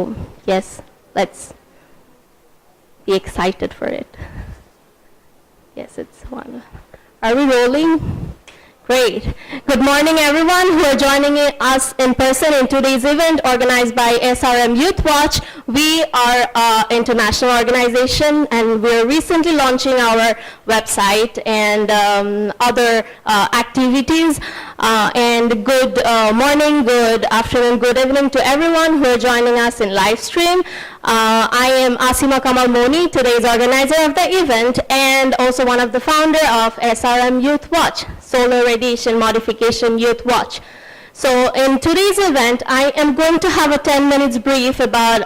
So yes, let's be excited for it. Yes, it's one. Are we rolling? Great. Good morning, everyone who are joining us in person in today's event organized by SRM Youth Watch. We are an international organization, and we're recently launching our website and other activities. And good morning, good afternoon, good evening to everyone who are joining us in live stream. I am Asima Kamal Moni, today's organizer of the event, and also one of the founder of SRM Youth Watch, Solar Radiation Modification Youth Watch. So in today's event, I am going to have a 10 minutes brief about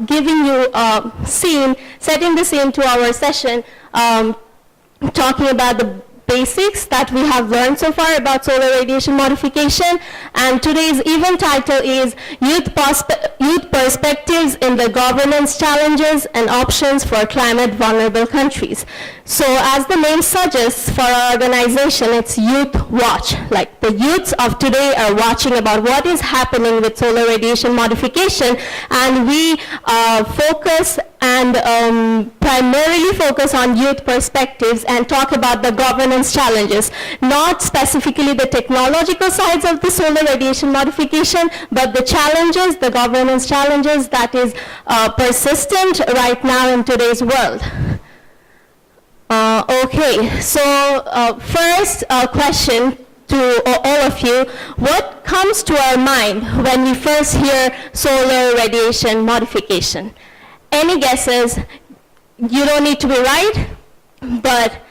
giving you a scene, setting the scene to our session, talking about the basics that we have learned so far about solar radiation modification. And today's event title is Youth Perspectives in the Governance Challenges and Options for Climate Vulnerable Countries. So as the name suggests, for our organization, it's Youth Watch. Like the youths of today are watching about what is happening with solar radiation modification, and we focus and primarily focus on youth perspectives and talk about the governance challenges, not specifically the technological sides of the solar radiation modification, but the challenges, the governance challenges that is persistent right now in today's world. Okay, so first question to all of you: what comes to our mind when we first hear solar radiation modification? Any guesses? You don't need to be right, but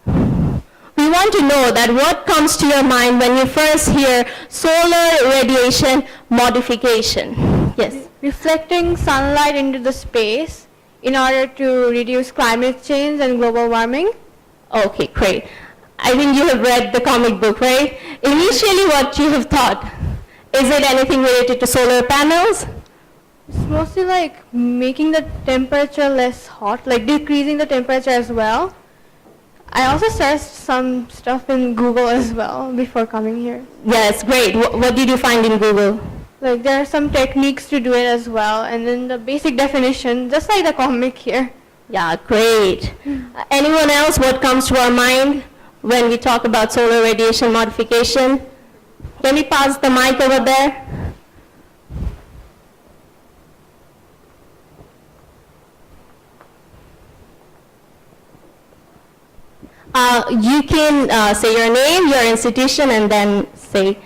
we want to know that what comes to your mind when you first hear solar radiation modification. Yes? Reflecting sunlight into the space in order to reduce climate change and global warming. Okay, great. I think you have read the comic book, right? Initially, what you have thought, is it anything related to solar panels? It's mostly like making the temperature less hot, like decreasing the temperature as well. I also searched some stuff in Google as well before coming here. Yes, great. What did you find in Google? Like there are some techniques to do it as well, and then the basic definition, just like the comic here. Yeah, great. Anyone else, what comes to our mind when we talk about solar radiation modification? Can we pass the mic over there? You can say your name, your institution, and then say.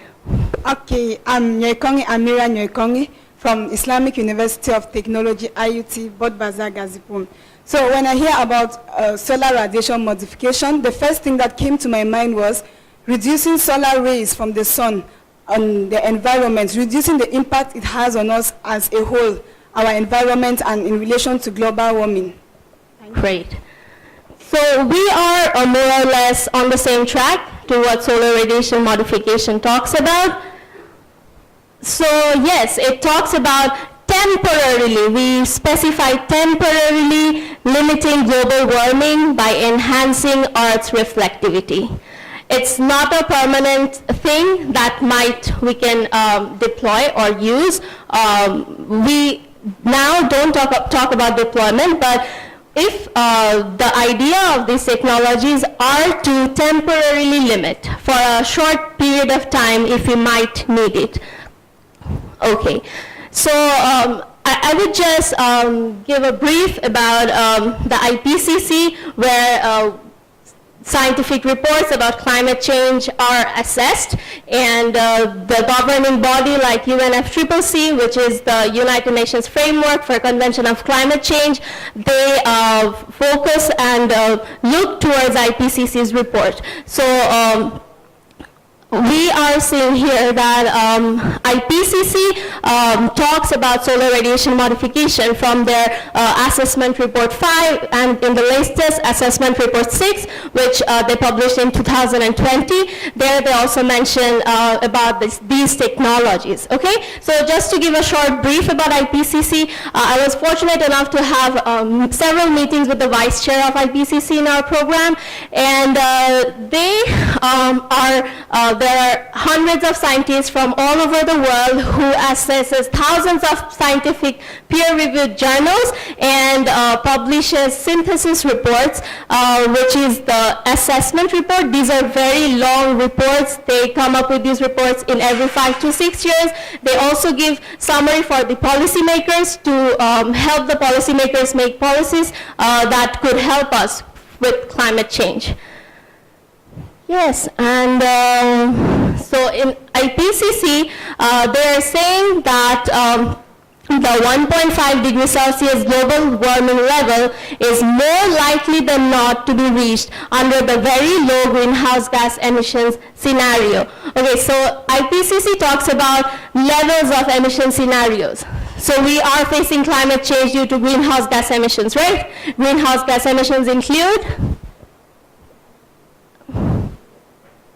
Okay, I'm Nyekongi Amira Nyekongi from Islamic University of Technology, IUT, Bod Bazar, Gazipur. So when I hear about solar radiation modification, the first thing that came to my mind was reducing solar rays from the sun on the environment, reducing the impact it has on us as a whole, our environment, and in relation to global warming. Great. So we are more or less on the same track to what solar radiation modification talks about. So yes, it talks about temporarily, we specify temporarily limiting global warming by enhancing Earth's reflectivity. It's not a permanent thing that we can deploy or use. We now don't talk about deployment, but if the idea of these technologies are to temporarily limit for a short period of time if we might need it. Okay, so I would just give a brief about the IPCC, where scientific reports about climate change are assessed, and the governing body like UNFCCC, which is the United Nations Framework for Convention of Climate Change, they focus and look towards IPCC's report. So we are seeing here that IPCC talks about solar radiation modification from their assessment report 5 and in the latest assessment report 6, which they published in 2020. There they also mention about these technologies. Okay, so just to give a short brief about IPCC, I was fortunate enough to have several meetings with the vice chair of IPCC in our program, and they are there are hundreds of scientists from all over the world who assesses thousands of scientific peer-reviewed journals and publishes synthesis reports, which is the assessment report. These are very long reports. They come up with these reports in every 5 to 6 years. They also give summary for the policymakers to help the policymakers make policies that could help us with climate change. Yes, and so in IPCC, they are saying that the 1.5 degrees Celsius global warming level is more likely than not to be reached under the very low greenhouse gas emissions scenario. Okay, so IPCC talks about levels of emission scenarios. So we are facing climate change due to greenhouse gas emissions, right? Greenhouse gas emissions include,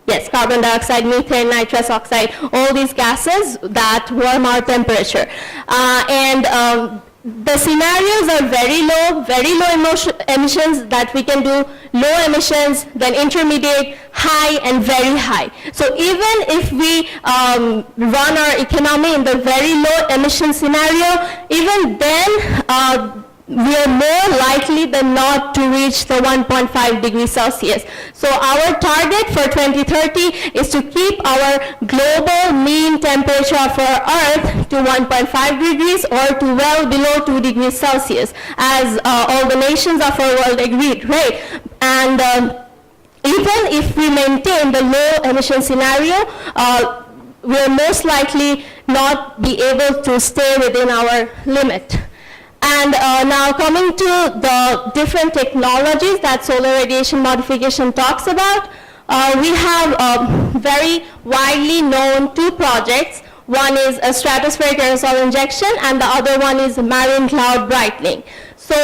yes, carbon dioxide, methane, nitrous oxide, all these gases that warm our temperature. The scenarios are very low emissions that we can do, low emissions, then intermediate, high, and very high. So even if we run our economy in the very low emission scenario, even then, we are more likely than not to reach the 1.5 degrees Celsius. So our target for 2030 is to keep our global mean temperature of our Earth to 1.5 degrees or to well below 2 degrees Celsius, as all the nations of our world agreed, right? And even if we maintain the low emission scenario, we'll most likely not be able to stay within our limit. And now coming to the different technologies that solar radiation modification talks about, we have very widely known 2 projects. One is a stratospheric aerosol injection and the other one is marine cloud brightening. So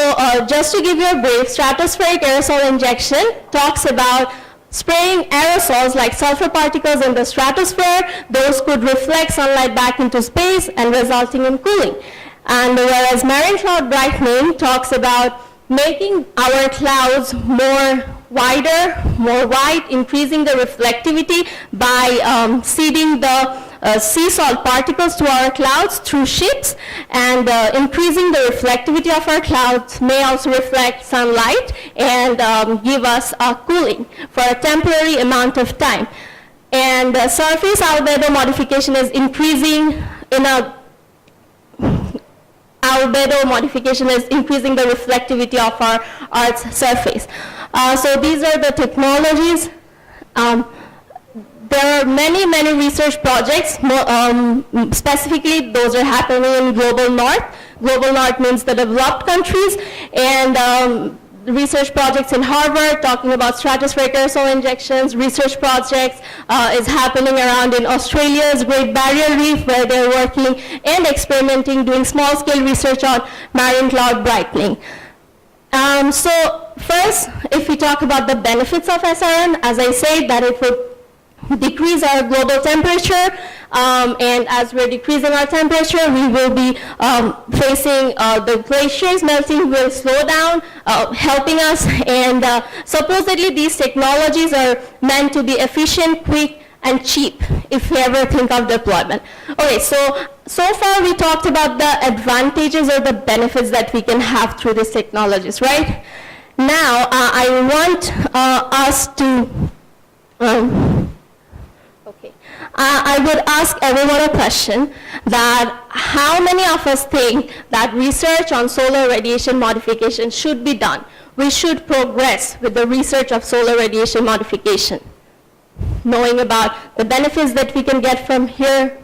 just to give you a brief, stratospheric aerosol injection talks about spraying aerosols like sulfur particles in the stratosphere. Those could reflect sunlight back into space and resulting in cooling. And whereas marine cloud brightening talks about making our clouds more wider, more white, increasing the reflectivity by seeding the sea salt particles to our clouds through ships, and increasing the reflectivity of our clouds may also reflect sunlight and give us cooling for a temporary amount of time. And surface albedo modification is increasing albedo modification is increasing the reflectivity of our Earth's surface. So these are the technologies. There are many research projects, specifically those are happening in Global North. Global North means the developed countries, and research projects in Harvard talking about stratospheric aerosol injections. Research projects is happening around in Australia's Great Barrier Reef, where they're working and experimenting, doing small-scale research on marine cloud brightening. So first, if we talk about the benefits of SRM, as I said, that it would decrease our global temperature, and as we're decreasing our temperature, we will be facing the glaciers melting will slow down, helping us, and supposedly these technologies are meant to be efficient, quick, and cheap if we ever think of deployment. Okay, so far we talked about the advantages or the benefits that we can have through these technologies, right? Now, I want us to I would ask everyone a question, that how many of us think that research on solar radiation modification should be done? We should progress with the research of solar radiation modification, knowing about the benefits that we can get from here.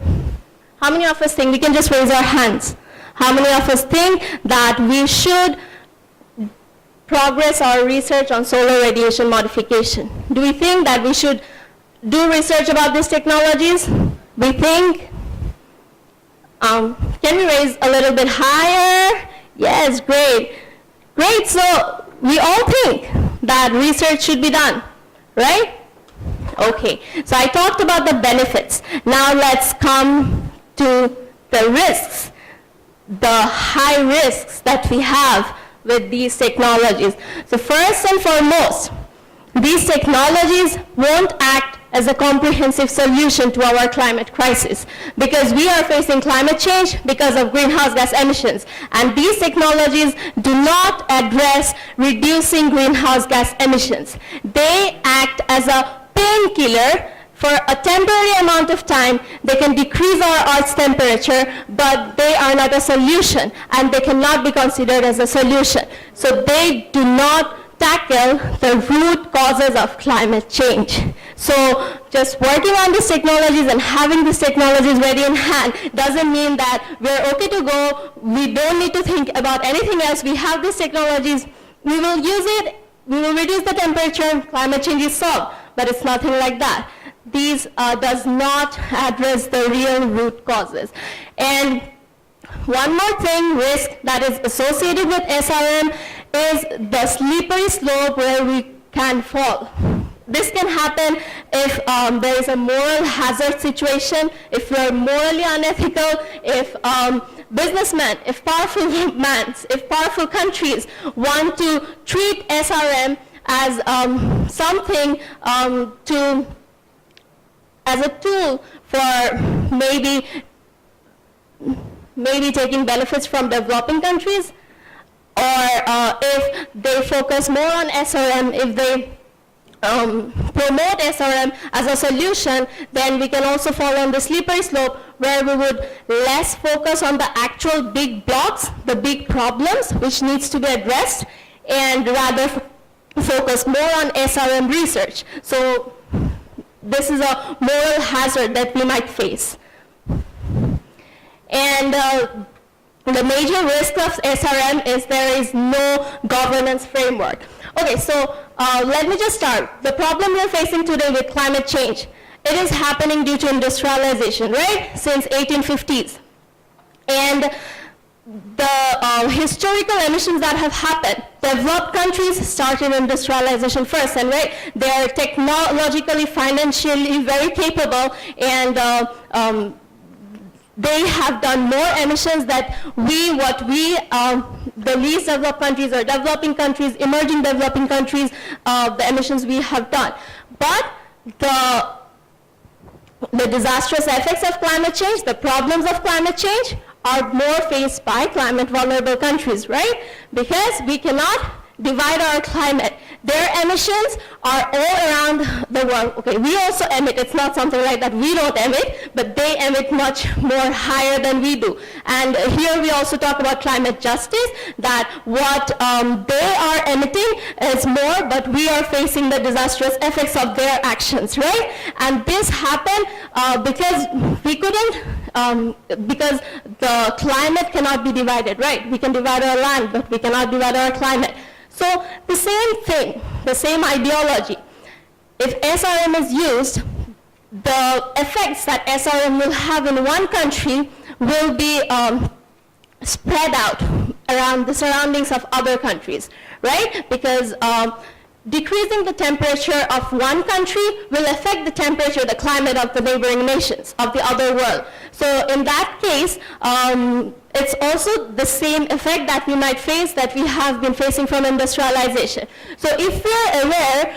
How many of us think, we can just raise our hands, how many of us think that we should progress our research on solar radiation modification? Do we think that we should do research about these technologies? We think, can we raise a little bit higher? Yes, great. Great, so we all think that research should be done, right? Okay, so I talked about the benefits. Now let's come to the risks, the high risks that we have with these technologies. So first and foremost, these technologies won't act as a comprehensive solution to our climate crisis, because we are facing climate change because of greenhouse gas emissions, and these technologies do not address reducing greenhouse gas emissions. They act as a painkiller. For a temporary amount of time, they can decrease our Earth's temperature, but they are not a solution, and they cannot be considered as a solution. So they do not tackle the root causes of climate change. So just working on these technologies and having these technologies ready in hand doesn't mean that we're okay to go, we don't need to think about anything else. We have these technologies, we will use it, we will reduce the temperature, climate change is solved. But it's nothing like that. These does not address the real root causes. And one more thing, risk that is associated with SRM is the slippery slope where we can fall. This can happen if there is a moral hazard situation, if you're morally unethical, if businessmen, if powerful men, if powerful countries want to treat SRM as something as a tool for maybe taking benefits from developing countries, or if they focus more on SRM, if they promote SRM as a solution, then we can also fall on the slippery slope where we would less focus on the actual big blocks, the big problems which needs to be addressed, and rather focus more on SRM research. So this is a moral hazard that we might face. And the major risk of SRM is there is no governance framework. Okay, so let me just start. The problem we're facing today with climate change, it is happening due to industrialization, right? Since 1850s. And the historical emissions that have happened, developed countries started industrialization first, and right, they are technologically, financially very capable, and they have done more emissions than the least developed countries or developing countries, emerging developing countries, the emissions we have done. But the disastrous effects of climate change, the problems of climate change, are more faced by climate vulnerable countries, right? Because we cannot divide our climate. Their emissions are all around the world. Okay, we also emit. It's not something like that we don't emit, but they emit much more higher than we do. And here we also talk about climate justice, that what they are emitting is more, but we are facing the disastrous effects of their actions, right? And this happened because we couldn't, because the climate cannot be divided, right? We can divide our land, but we cannot divide our climate. So the same thing, the same ideology. If SRM is used, the effects that SRM will have in one country will be spread out around the surroundings of other countries, right? Because decreasing the temperature of one country will affect the temperature, the climate of the neighboring nations, of the other world. So in that case, it's also the same effect that we might face that we have been facing from industrialization. So if we are aware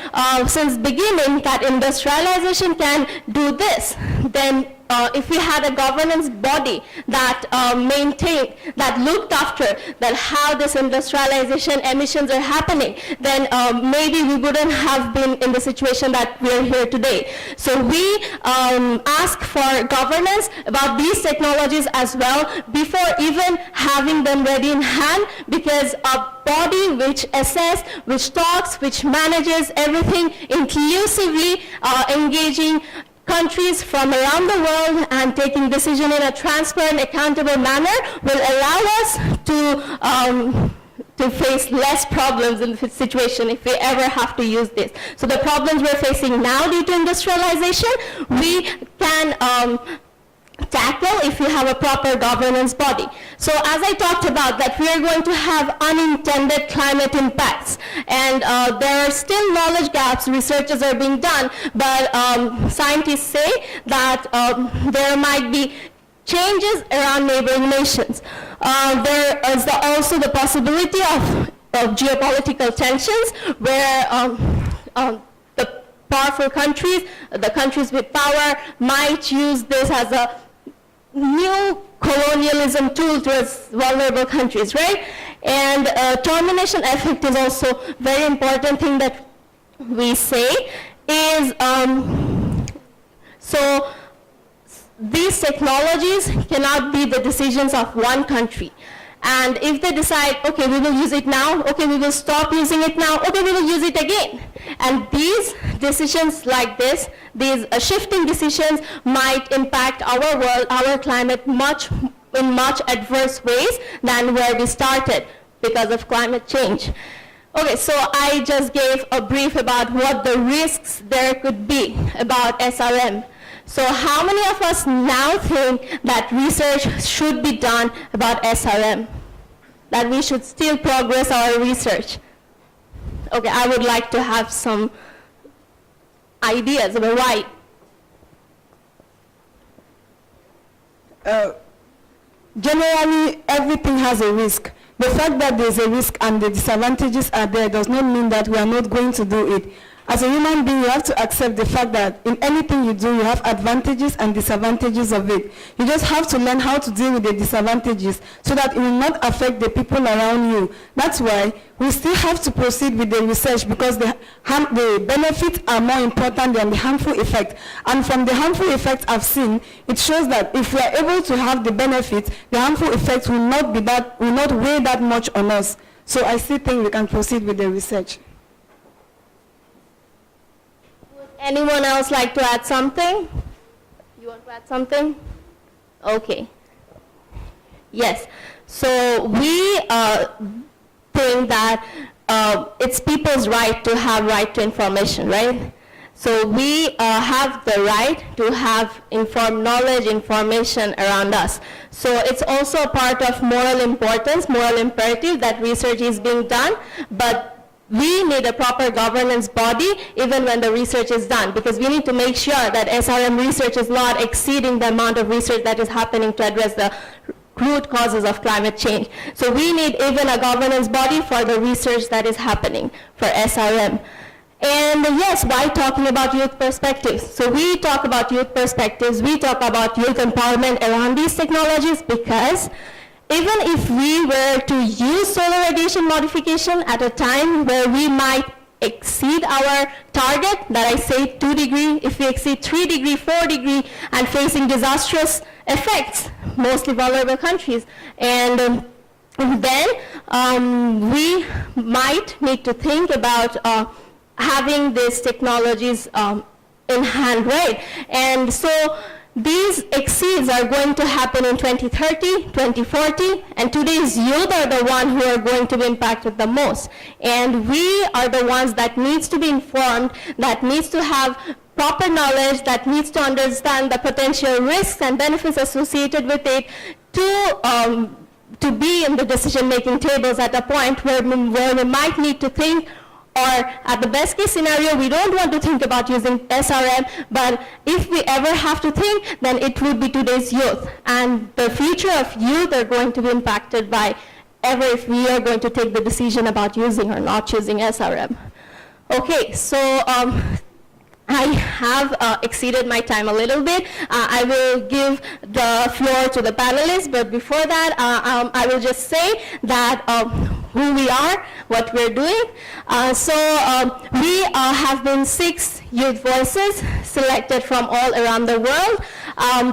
since beginning that industrialization can do this, then if we had a governance body that maintained, that looked after that how this industrialization emissions are happening, then maybe we wouldn't have been in the situation that we're here today. So we ask for governance about these technologies as well before even having them ready in hand, because a body which assesses, which talks, which manages everything inclusively, engaging countries from around the world and taking decision in a transparent, accountable manner will allow us to face less problems in the situation if we ever have to use this. So the problems we're facing now due to industrialization, we can tackle if we have a proper governance body. So as I talked about, that we are going to have unintended climate impacts, and there are still knowledge gaps, researches are being done, but scientists say that there might be changes around neighboring nations. There is also the possibility of geopolitical tensions where the powerful countries, the countries with power, might use this as a new colonialism tool towards vulnerable countries, right? And termination effect is also very important thing that we say is, so these technologies cannot be the decisions of one country. And if they decide, okay, we will use it now, okay, we will stop using it now, okay, we will use it again. And these decisions like this, these shifting decisions might impact our world, our climate in much adverse ways than where we started because of climate change. Okay, so I just gave a brief about what the risks there could be about SRM. So how many of us now think that research should be done about SRM? That we should still progress our research? Okay, I would like to have some ideas about why. Generally, everything has a risk. The fact that there's a risk and the disadvantages are there does not mean that we are not going to do it. As a human being, you have to accept the fact that in anything you do, you have advantages and disadvantages of it. You just have to learn how to deal with the disadvantages so that it will not affect the people around you. That's why we still have to proceed with the research, because the benefits are more important than the harmful effect. And from the harmful effects I've seen, it shows that if we are able to have the benefits, the harmful effects will not weigh that much on us. So I still think we can proceed with the research. Anyone else like to add something? You want to add something? Okay. Yes. So we think that it's people's right to have right to information, right? So we have the right to have informed knowledge, information around us. So it's also a part of moral importance, moral imperative that research is being done, but we need a proper governance body even when the research is done, because we need to make sure that SRM research is not exceeding the amount of research that is happening to address the root causes of climate change. So we need even a governance body for the research that is happening for SRM. And yes, why talking about youth perspectives? So we talk about youth perspectives, we talk about youth empowerment around these technologies, because even if we were to use solar radiation modification at a time where we might exceed our target, that I say 2 degree, if we exceed 3 degree, 4 degree, and facing disastrous effects, mostly vulnerable countries, and then we might need to think about having these technologies in hand, right? And so these exceeds are going to happen in 2030, 2040, and today's youth are the ones who are going to be impacted the most. And we are the ones that needs to be informed, that needs to have proper knowledge, that needs to understand the potential risks and benefits associated with it to be in the decision-making tables at a point where we might need to think, or at the best case scenario, we don't want to think about using SRM, but if we ever have to think, then it would be today's youth. And the future of youth are going to be impacted by ever if we are going to take the decision about using or not using SRM. Okay, so I have exceeded my time a little bit. I will give the floor to the panelists, but before that, I will just say that who we are, what we're doing. We have been 6 youth voices selected from all around the world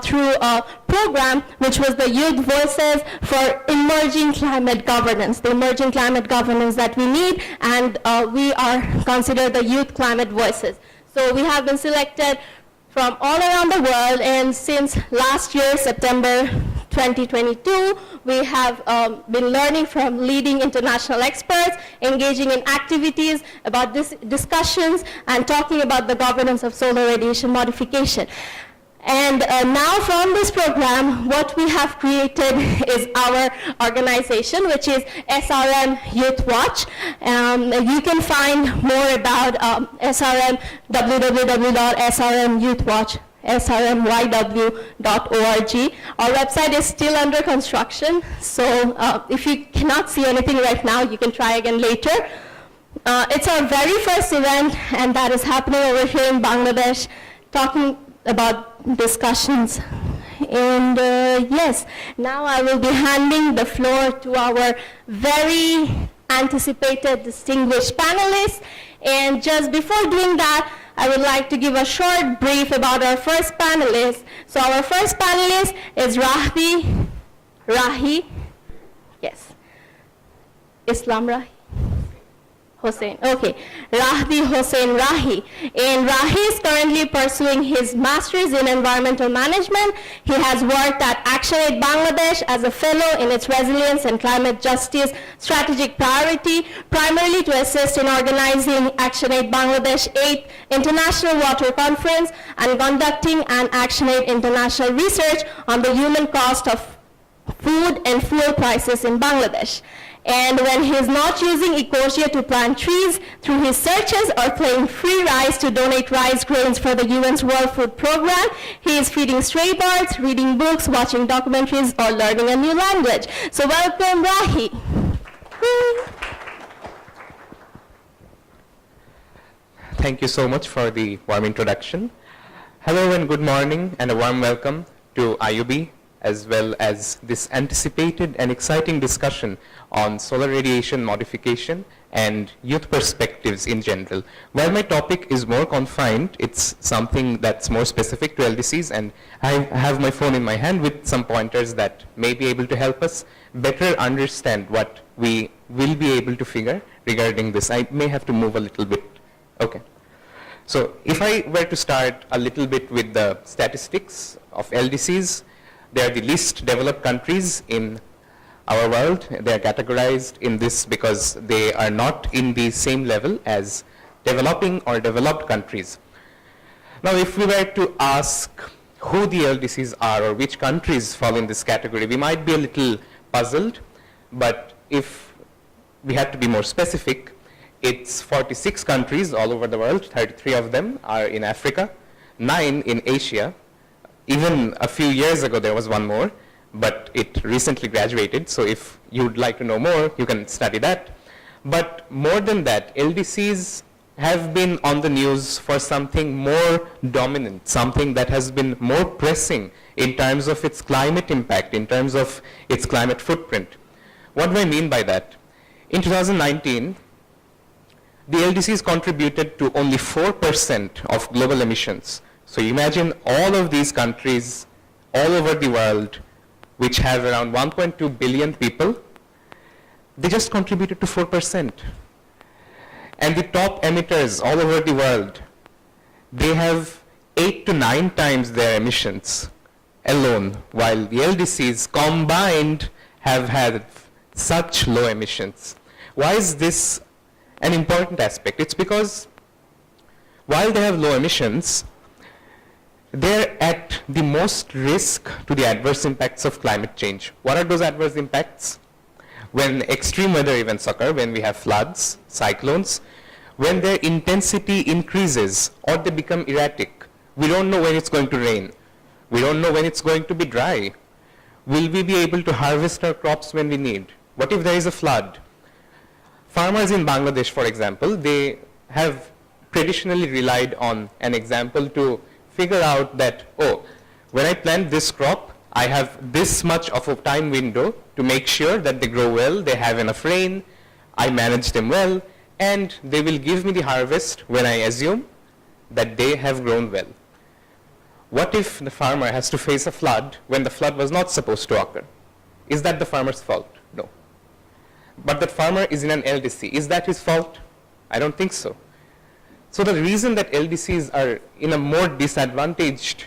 through a program which was the Youth Voices for Emerging Climate Governance, the emerging climate governance that we need, and we are considered the Youth Climate Voices. So we have been selected from all around the world, and since last year, September 2022, we have been learning from leading international experts, engaging in activities about discussions, and talking about the governance of solar radiation modification. And now from this program, what we have created is our organization, which is SRM Youth Watch. You can find more about SRM, www.srmyouthwatch.org. srmyw.org. Our website is still under construction, so if you cannot see anything right now, you can try again later. It's our very first event, and that is happening over here in Bangladesh, talking about discussions. And yes, now I will be handing the floor to our very anticipated distinguished panelists. And just before doing that, I would like to give a short brief about our first panelist. So our first panelist is Rahi. Yes. Islam Rahi? Hossein, okay. Hossein Rahi. And Rahi is currently pursuing his master's in environmental management. He has worked at ActionAid Bangladesh as a fellow in its resilience and climate justice strategic priority, primarily to assist in organizing ActionAid Bangladesh 8th International Water Conference and conducting an ActionAid international research on the human cost of food and fuel prices in Bangladesh. And when he is not using Ecosia to plant trees through his searches or paying free rice to donate rice grains for the UN's World Food Program, he is feeding stray birds, reading books, watching documentaries, or learning a new language. So welcome, Rahi. Thank you so much for the warm introduction. Hello and good morning and a warm welcome to IUB, as well as this anticipated and exciting discussion on solar radiation modification and youth perspectives in general. While my topic is more confined, it's something that's more specific to LDCs, and I have my phone in my hand with some pointers that may be able to help us better understand what we will be able to figure regarding this. I may have to move a little bit. Okay. So if I were to start a little bit with the statistics of LDCs, they are the least developed countries in our world. They are categorized in this because they are not in the same level as developing or developed countries. Now, if we were to ask who the LDCs are or which countries fall in this category, we might be a little puzzled. But if we had to be more specific, it's 46 countries all over the world. 33 of them are in Africa, 9 in Asia. Even a few years ago, there was one more, but it recently graduated. So if you'd like to know more, you can study that. But more than that, LDCs have been on the news for something more dominant, something that has been more pressing in terms of its climate impact, in terms of its climate footprint. What do I mean by that? In 2019, the LDCs contributed to only 4% of global emissions. So imagine all of these countries all over the world, which have around 1.2 billion people, they just contributed to 4%. And the top emitters all over the world, they have 8 to 9 times their emissions alone, while the LDCs combined have had such low emissions. Why is this an important aspect? It's because while they have low emissions, they're at the most risk to the adverse impacts of climate change. What are those adverse impacts? When extreme weather events occur, when we have floods, cyclones, when their intensity increases or they become erratic, we don't know when it's going to rain. We don't know when it's going to be dry. Will we be able to harvest our crops when we need? What if there is a flood? Farmers in Bangladesh, for example, they have traditionally relied on an example to figure out that, oh, when I plant this crop, I have this much of a time window to make sure that they grow well, they have enough rain, I manage them well, and they will give me the harvest when I assume that they have grown well. What if the farmer has to face a flood when the flood was not supposed to occur? Is that the farmer's fault? No. But that farmer is in an LDC. Is that his fault? I don't think so. So the reason that LDCs are in a more disadvantaged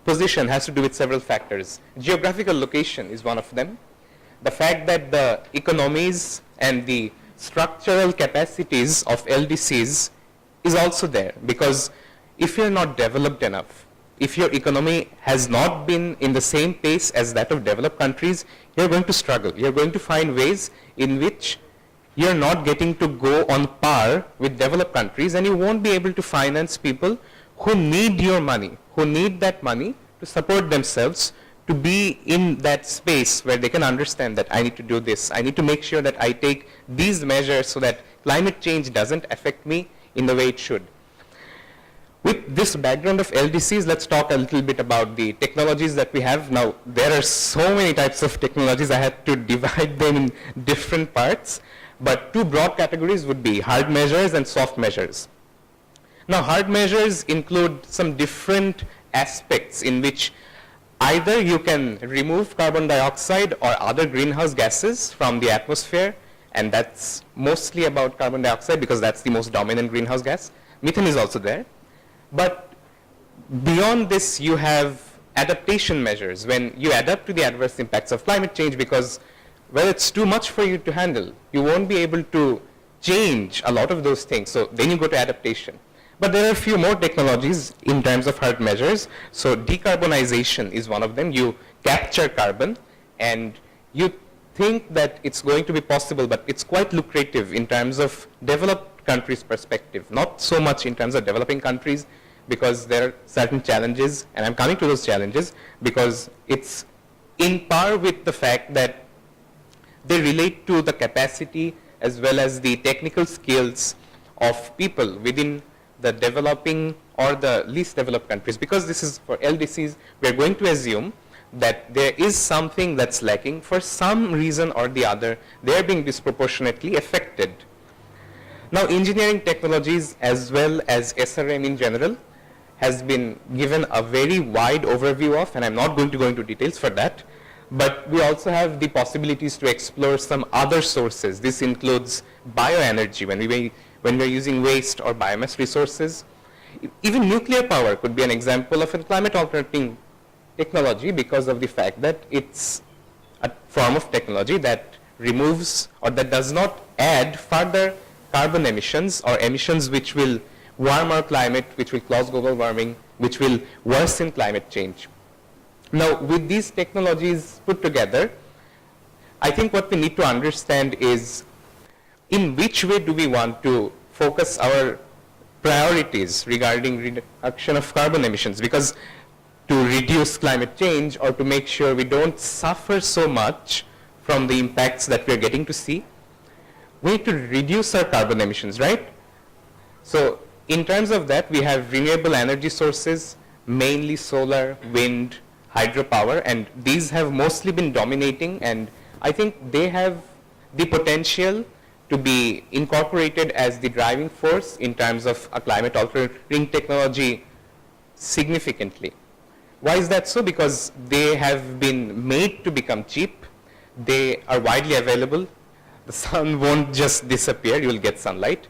position has to do with several factors. Geographical location is one of them. The fact that the economies and the structural capacities of LDCs is also there, because if you're not developed enough, if your economy has not been in the same pace as that of developed countries, you're going to struggle. You're going to find ways in which you're not getting to go on par with developed countries, and you won't be able to finance people who need your money, who need that money to support themselves, to be in that space where they can understand that I need to do this. I need to make sure that I take these measures so that climate change doesn't affect me in the way it should. With this background of LDCs, let's talk a little bit about the technologies that we have. Now, there are so many types of technologies, I had to divide them in different parts, but two broad categories would be hard measures and soft measures. Now, hard measures include some different aspects in which either you can remove carbon dioxide or other greenhouse gases from the atmosphere, and that's mostly about carbon dioxide because that's the most dominant greenhouse gas. Methane is also there. But beyond this, you have adaptation measures when you adapt to the adverse impacts of climate change because, well, it's too much for you to handle. You won't be able to change a lot of those things. So then you go to adaptation. But there are a few more technologies in terms of hard measures. So decarbonization is one of them. You capture carbon and you think that it's going to be possible, but it's quite lucrative in terms of developed countries' perspective, not so much in terms of developing countries because there are certain challenges, and I'm coming to those challenges because it's in par with the fact that they relate to the capacity as well as the technical skills of people within the developing or the least developed countries. Because this is for LDCs, we're going to assume that there is something that's lacking for some reason or the other. They're being disproportionately affected. Now, engineering technologies as well as SRM in general has been given a very wide overview of, and I'm not going to go into details for that, but we also have the possibilities to explore some other sources. This includes bioenergy when we're using waste or biomass resources. Even nuclear power could be an example of a climate altering technology because of the fact that it's a form of technology that removes or that does not add further carbon emissions or emissions which will warm our climate, which will cause global warming, which will worsen climate change. Now, with these technologies put together, I think what we need to understand is in which way do we want to focus our priorities regarding reduction of carbon emissions, because to reduce climate change or to make sure we don't suffer so much from the impacts that we're getting to see, we need to reduce our carbon emissions, right? So in terms of that, we have renewable energy sources, mainly solar, wind, hydropower, and these have mostly been dominating, and I think they have the potential to be incorporated as the driving force in terms of a climate altering technology significantly. Why is that so? Because they have been made to become cheap. They are widely available. The sun won't just disappear. You will get sunlight.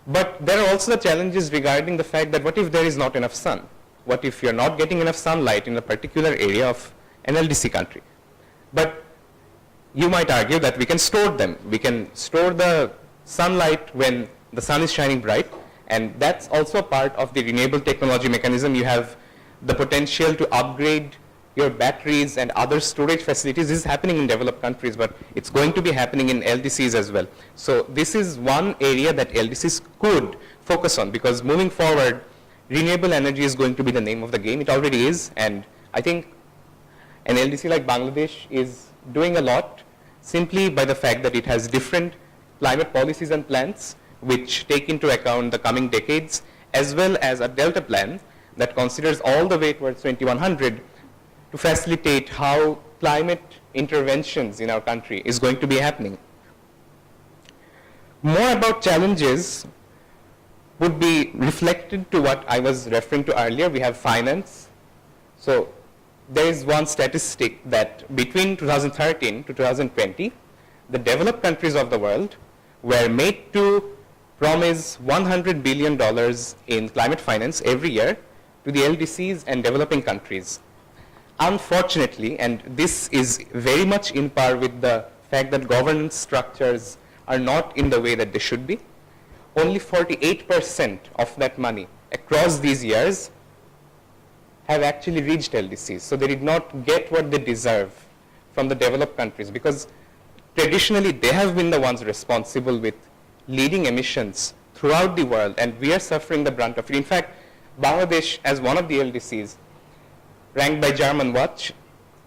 But there are also the challenges regarding the fact that what if there is not enough sun? What if you're not getting enough sunlight in a particular area of an LDC country? But you might argue that we can store them. We can store the sunlight when the sun is shining bright, and that's also part of the renewable technology mechanism. You have the potential to upgrade your batteries and other storage facilities. This is happening in developed countries, but it's going to be happening in LDCs as well. So this is one area that LDCs could focus on, because moving forward, renewable energy is going to be the name of the game. It already is, and I think an LDC like Bangladesh is doing a lot simply by the fact that it has different climate policies and plans which take into account the coming decades, as well as a Delta plan that considers all the way towards 2100 to facilitate how climate interventions in our country is going to be happening. More about challenges would be reflected to what I was referring to earlier. We have finance. So there is one statistic that between 2013 to 2020, the developed countries of the world were made to promise $100 billion in climate finance every year to the LDCs and developing countries. Unfortunately, and this is very much in par with the fact that governance structures are not in the way that they should be, only 48% of that money across these years have actually reached LDCs. So they did not get what they deserve from the developed countries, because traditionally they have been the ones responsible with leading emissions throughout the world, and we are suffering the brunt of it. In fact, Bangladesh, as one of the LDCs, ranked by German Watch,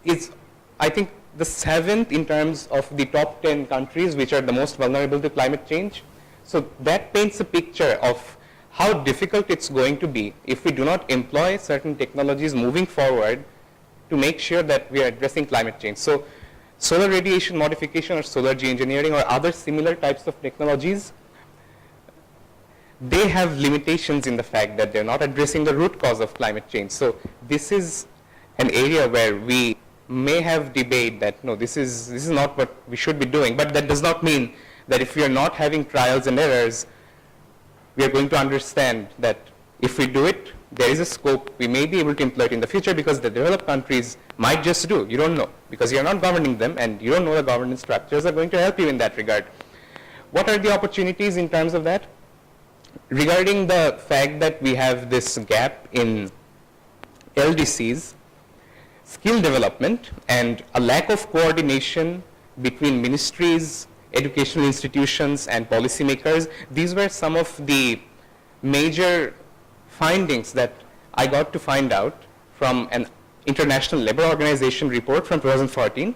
is, I think, the 7th in terms of the top 10 countries which are the most vulnerable to climate change. So that paints a picture of how difficult it's going to be if we do not employ certain technologies moving forward to make sure that we are addressing climate change. So solar radiation modification or solar geoengineering or other similar types of technologies, they have limitations in the fact that they're not addressing the root cause of climate change. So this is an area where we may have debate that no, this is not what we should be doing, but that does not mean that if we are not having trials and errors, we are going to understand that if we do it, there is a scope, we may be able to employ it in the future because the developed countries might just do. You don't know because you're not governing them and you don't know the governance structures are going to help you in that regard. What are the opportunities in terms of that? Regarding the fact that we have this gap in LDCs, skill development and a lack of coordination between ministries, educational institutions and policymakers, these were some of the major findings that I got to find out from an International Labour Organization report from 2014,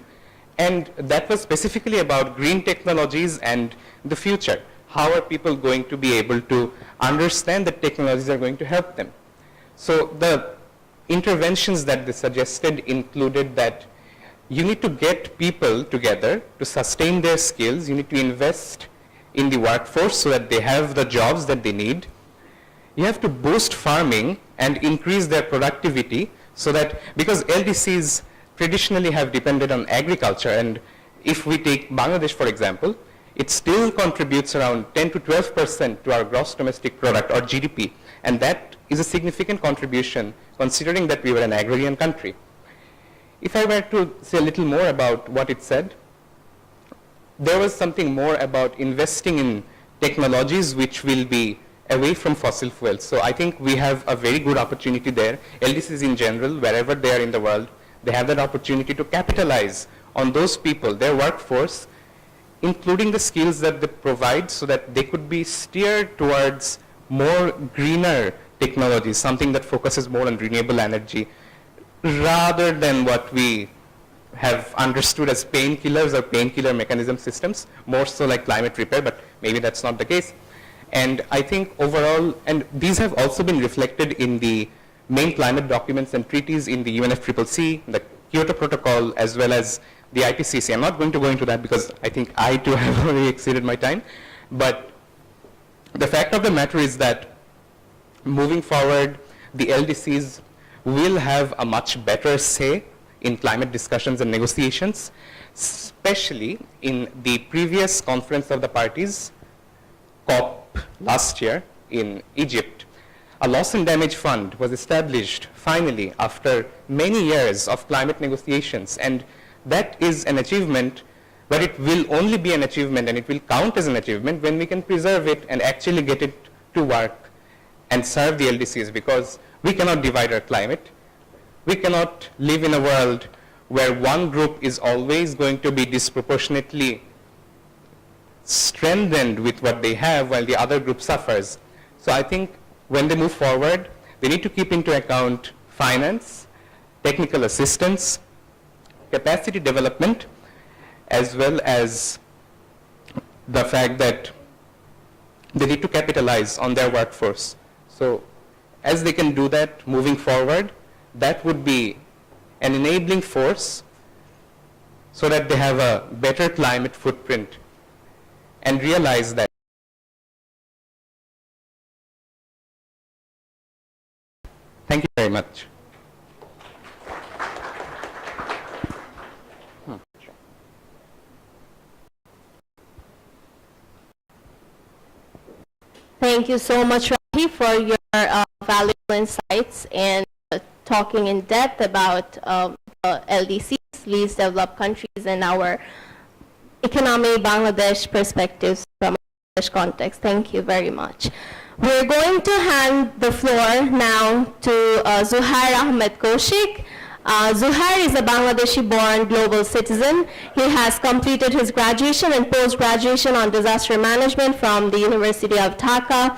and that was specifically about green technologies and the future. How are people going to be able to understand that technologies are going to help them? So the interventions that they suggested included that you need to get people together to sustain their skills. You need to invest in the workforce so that they have the jobs that they need. You have to boost farming and increase their productivity so that, because LDCs traditionally have depended on agriculture, and if we take Bangladesh for example, it still contributes around 10 to 12% to our gross domestic product or GDP, and that is a significant contribution considering that we were an agrarian country. If I were to say a little more about what it said, there was something more about investing in technologies which will be away from fossil fuels. So I think we have a very good opportunity there. LDCs in general, wherever they are in the world, they have that opportunity to capitalize on those people, their workforce, including the skills that they provide so that they could be steered towards more greener technologies, something that focuses more on renewable energy, rather than what we have understood as painkillers or painkiller mechanism systems, more so like climate repair, but maybe that's not the case. And I think overall, and these have also been reflected in the main climate documents and treaties in the UNFCCC, the Kyoto Protocol, as well as the IPCC. I'm not going to go into that because I think I too have already exceeded my time. But the fact of the matter is that moving forward, the LDCs will have a much better say in climate discussions and negotiations, especially in the previous conference of the parties, COP last year in Egypt. A loss and damage fund was established finally after many years of climate negotiations, and that is an achievement, but it will only be an achievement and it will count as an achievement when we can preserve it and actually get it to work and serve the LDCs, because we cannot divide our climate. We cannot live in a world where one group is always going to be disproportionately strengthened with what they have while the other group suffers. So I think when they move forward, they need to keep into account finance, technical assistance, capacity development, as well as the fact that they need to capitalize on their workforce. So as they can do that moving forward, that would be an enabling force so that they have a better climate footprint and realize that. Thank you very much. Thank you so much, Rahi, for your valuable insights and talking in depth about LDCs, least developed countries, and our economy, Bangladesh perspectives from a Bangladesh context. Thank you very much. We're going to hand the floor now to Zuhair Ahmed Koshik. Zuhair is a Bangladeshi-born global citizen. He has completed his graduation and post-graduation on disaster management from the University of Dhaka.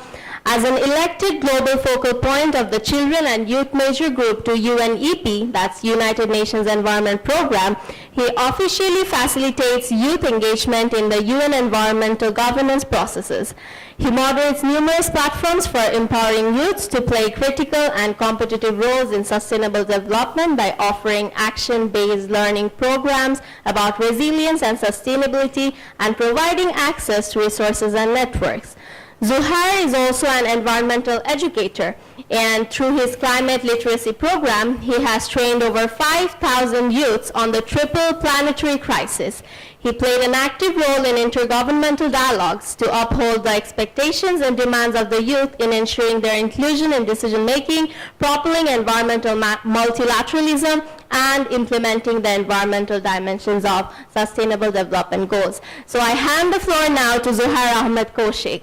As an elected global focal point of the Children and Youth Major Group to UNEP, that's United Nations Environment Program, he officially facilitates youth engagement in the UN environmental governance processes. He moderates numerous platforms for empowering youths to play critical and competitive roles in sustainable development by offering action-based learning programs about resilience and sustainability and providing access to resources and networks. Zuhair is also an environmental educator, and through his climate literacy program, he has trained over 5,000 youths on the triple planetary crisis. He played an active role in intergovernmental dialogues to uphold the expectations and demands of the youth in ensuring their inclusion in decision-making, propelling environmental multilateralism, and implementing the environmental dimensions of sustainable development goals. So I hand the floor now to Zuhair Ahmed Koshik.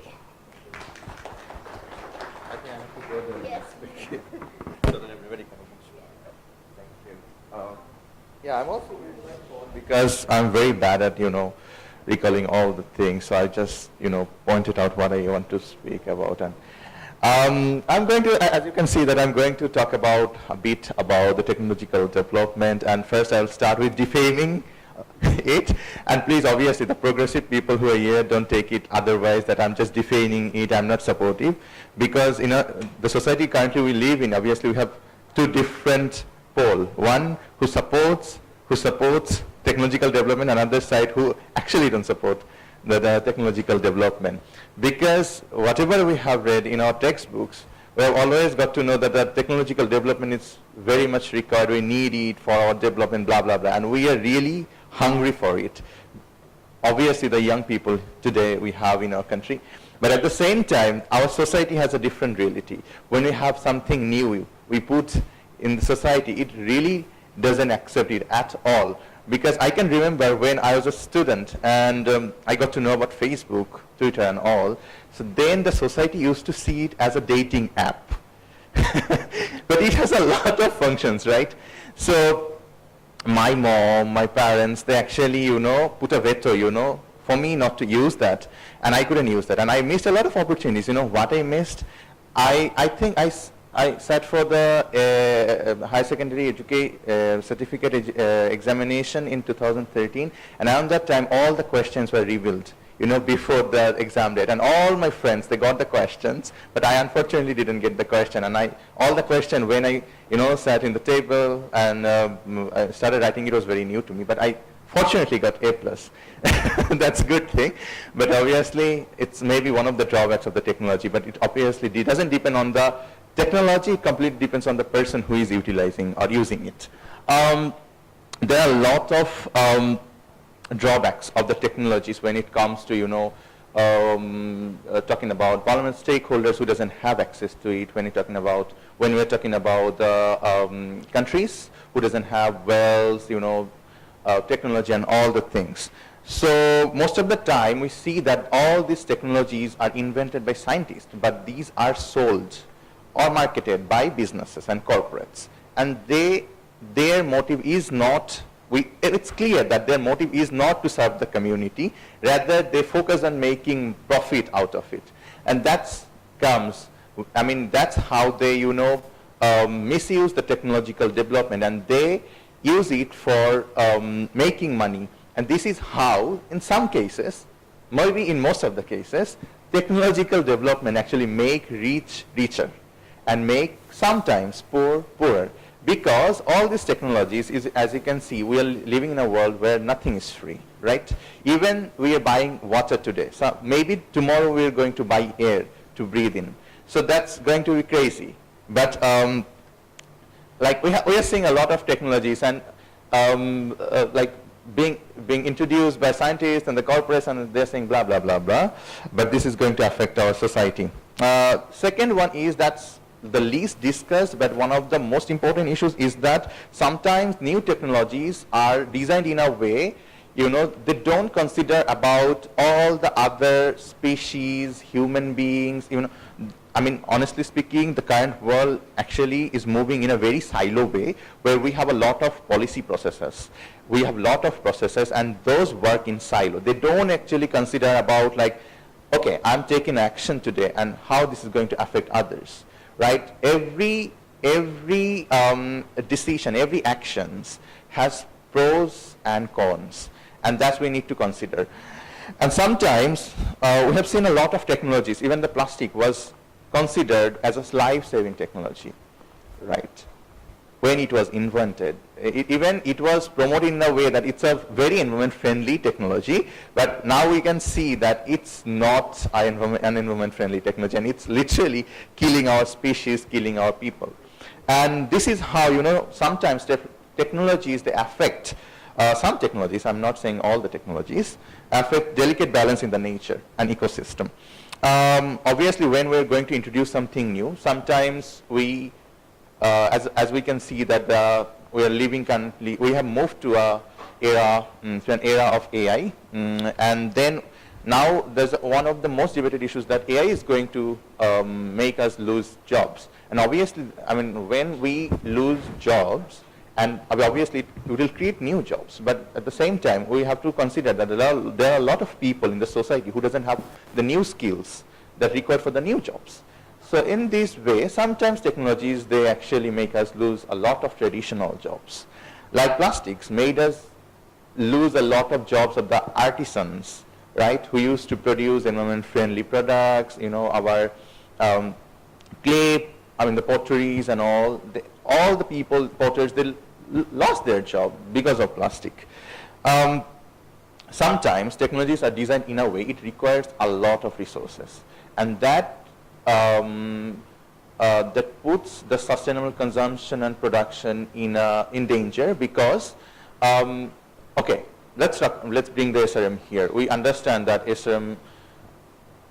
Yeah, I'm also very grateful because I'm very bad at, recalling all the things. So I just, pointed out what I want to speak about. And I'm going to, as you can see, that I'm going to talk about a bit about the technological development. And first I'll start with defaming it. And please, obviously, the progressive people who are here don't take it otherwise, that I'm just defaming it. I'm not supportive. Because, the society currently we live in, obviously, we have two different pole. One who supports technological development, another side who actually don't support the technological development. Because whatever we have read in our textbooks, we have always got to know that the technological development is very much required. We need it for our development, blah, blah, blah. And we are really hungry for it. Obviously, the young people today we have in our country. But at the same time, our society has a different reality. When we have something new, we put in the society, it really doesn't accept it at all. Because I can remember when I was a student and I got to know about Facebook, Twitter and all, so then the society used to see it as a dating app. But it has a lot of functions, right? So my mom, my parents, they actually, put a veto, for me not to use that. And I couldn't use that. And I missed a lot of opportunities. What I missed? I think I sat for the higher secondary certificate examination in 2013, and around that time all the questions were revealed, before the exam date. And all my friends, they got the questions, but I unfortunately didn't get the question. And all the question when I, sat in the table and I started writing, it was very new to me, but I fortunately got A+. That's a good thing. But obviously, it's maybe one of the drawbacks of the technology, but it obviously doesn't depend on the technology, it completely depends on the person who is utilizing or using it. There are a lot of drawbacks of the technologies when it comes to, talking about parliament stakeholders who doesn't have access to it, when we're talking about countries who doesn't have wells, technology and all the things. So most of the time we see that all these technologies are invented by scientists, but these are sold or marketed by businesses and corporates, and their motive is not, it's clear that their motive is not to serve the community, rather they focus on making profit out of it. And that's how they, misuse the technological development, and they use it for making money. And this is how, in some cases, maybe in most of the cases, technological development actually make rich richer and make sometimes poor poorer. Because all these technologies is, as you can see, we are living in a world where nothing is free, right? Even we are buying water today. So maybe tomorrow we are going to buy air to breathe in. So that's going to be crazy. But we are seeing a lot of technologies and being introduced by scientists and the corporates, and they're saying blah, blah, blah, blah. But this is going to affect our society. Second one is that's the least discussed, but one of the most important issues is that sometimes new technologies are designed in a way, they don't consider about all the other species, human beings, honestly speaking, the current world actually is moving in a very silo way, where we have a lot of policy processes. We have a lot of processes, and those work in silo. They don't actually consider about okay, I'm taking action today and how this is going to affect others, right? Every decision, every actions has pros and cons, and that's we need to consider. And sometimes we have seen a lot of technologies, even the plastic was considered as a life-saving technology, right? When it was invented. It was promoted in a way that it's a very environment-friendly technology, but now we can see that it's not an environment-friendly technology, and it's literally killing our species, killing our people. And this is how, sometimes technologies, they affect, some technologies, I'm not saying all the technologies, affect delicate balance in the nature and ecosystem. Obviously, when we're going to introduce something new, sometimes we, as we can see that we are living currently, we have moved to an era of AI, and then now there's one of the most debated issues that AI is going to make us lose jobs. And obviously, I mean, when we lose jobs, and obviously it will create new jobs, but at the same time, we have to consider that there are a lot of people in the society who doesn't have the new skills that are required for the new jobs. So in this way, sometimes technologies, they actually make us lose a lot of traditional jobs. Like plastics made us lose a lot of jobs of the artisans, right, who used to produce environment-friendly products, our clay, I mean the potteries and all the people, potters, they lost their job because of plastic. Sometimes technologies are designed in a way it requires a lot of resources, and that puts the sustainable consumption and production in danger because, okay, let's bring the SRM here. We understand that SRM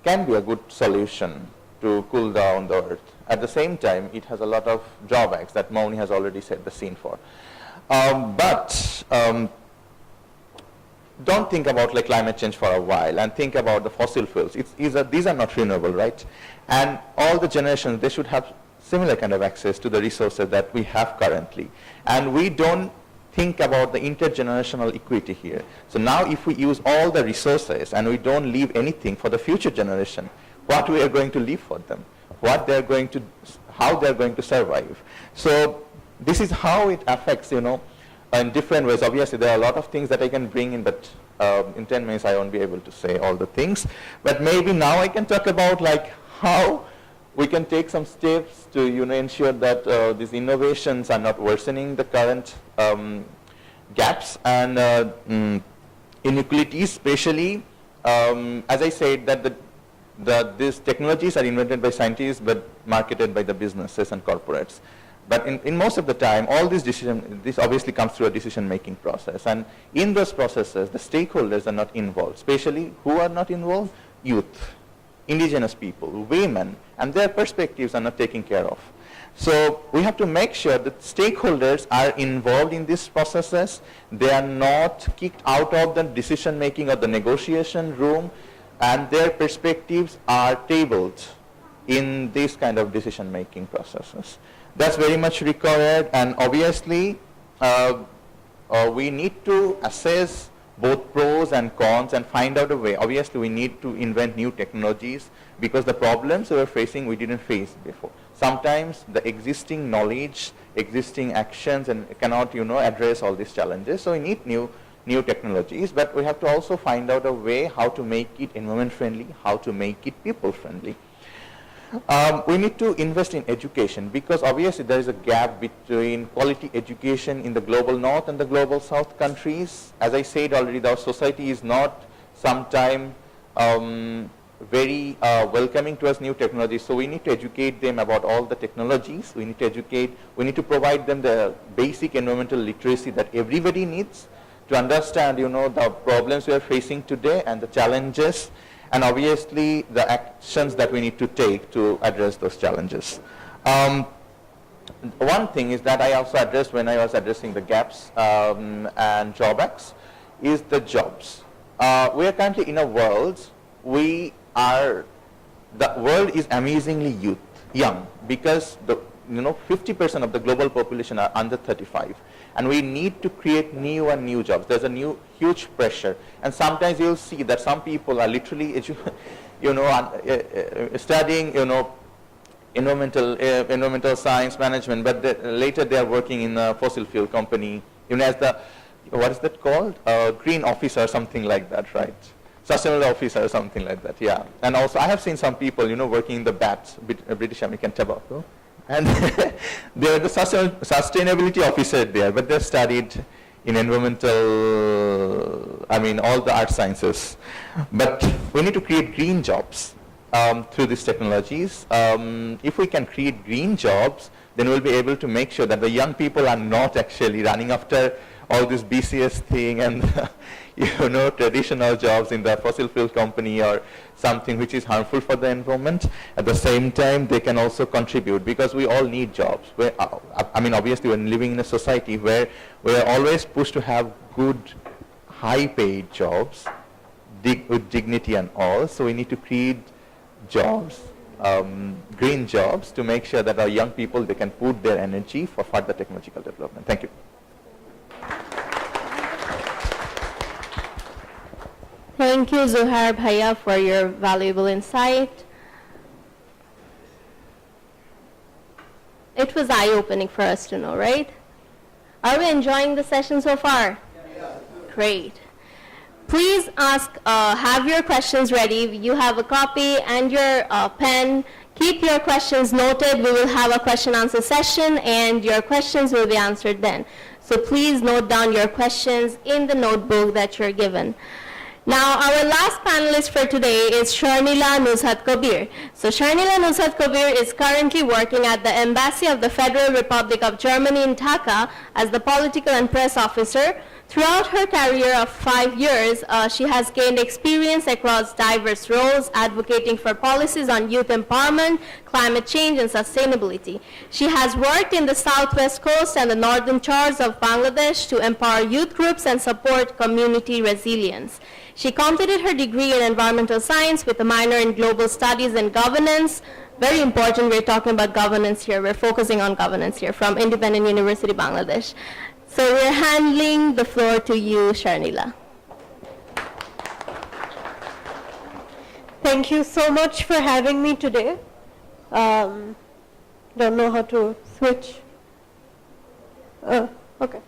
can be a good solution to cool down the earth. At the same time, it has a lot of drawbacks that Mauni has already set the scene for. But don't think about like climate change for a while and think about the fossil fuels. These are not renewable, right? And all the generations, they should have similar kind of access to the resources that we have currently. And we don't think about the intergenerational equity here. So now if we use all the resources and we don't leave anything for the future generation, what we are going to leave for them? How they're going to survive. So this is how it affects, in different ways. Obviously, there are a lot of things that I can bring in, but in 10 minutes I won't be able to say all the things. But maybe now I can talk about like how we can take some steps to, ensure that these innovations are not worsening the current gaps and inequalities, especially, as I said, that these technologies are invented by scientists but marketed by the businesses and corporates. But in most of the time, all this obviously comes through a decision-making process. And in those processes, the stakeholders are not involved. Especially, who are not involved? Youth, indigenous people, women, and their perspectives are not taken care of. So we have to make sure that stakeholders are involved in these processes. They are not kicked out of the decision-making or the negotiation room, and their perspectives are tabled in this kind of decision-making processes. That's very much required, and obviously we need to assess both pros and cons and find out a way. Obviously, we need to invent new technologies because the problems we're facing we didn't face before. Sometimes the existing knowledge, existing actions, and cannot address all these challenges. So we need new technologies, but we have to also find out a way how to make it environment friendly, how to make it people friendly. We need to invest in education because obviously there is a gap between quality education in the global north and the global south countries. As I said already, our society is not sometimes very welcoming towards new technologies. So we need to educate them about all the technologies. We need to provide them the basic environmental literacy that everybody needs to understand, the problems we are facing today and the challenges, and obviously the actions that we need to take to address those challenges. One thing is that I also addressed when I was addressing the gaps and drawbacks is the jobs. We are currently in a world, the world is amazingly young because 50% of the global population are under 35. And we need to create new and new jobs. There's a huge pressure. And sometimes you'll see that some people are literally, studying, environmental science management, but later they are working in a fossil fuel company, as the, what is that called? Green officer or something like that, right? Sustainable officer or something like that, yeah. And also I have seen some people, working in the BAT, British American Tobacco, and they are the sustainability officer there, but they studied in environmental, all the art sciences. But we need to create green jobs through these technologies. If we can create green jobs, then we'll be able to make sure that the young people are not actually running after all this BCS thing and traditional jobs in the fossil fuel company or something which is harmful for the environment. At the same time, they can also contribute because we all need jobs. Obviously, we're living in a society where we're always pushed to have good, high-paid jobs with dignity and all. So we need to create jobs, green jobs, to make sure that our young people, they can put their energy for further technological development. Thank you. Thank you, Zuhair Bhaiya, for your valuable insight. It was eye-opening for us to know, right? Are we enjoying the session so far? Yeah. Great. Please have your questions ready. You have a copy and your pen. Keep your questions noted. We will have a question-answer session, and your questions will be answered then. So please note down your questions in the notebook that you're given. Now, our last panelist for today is Sharnila Nushat Kabir. So Sharnila Nushat Kabir is currently working at the Embassy of the Federal Republic of Germany in Dhaka as the political and press officer. Throughout her career of 5 years, she has gained experience across diverse roles, advocating for policies on youth empowerment, climate change, and sustainability. She has worked in the southwest coast and the northern shores of Bangladesh to empower youth groups and support community resilience. She completed her degree in environmental science with a minor in global studies and governance. Very important, we're talking about governance here. We're focusing on governance here from Independent University, Bangladesh. So we're handing the floor to you, Sharnila. Thank you so much for having me today. Don't know how to switch. Okay.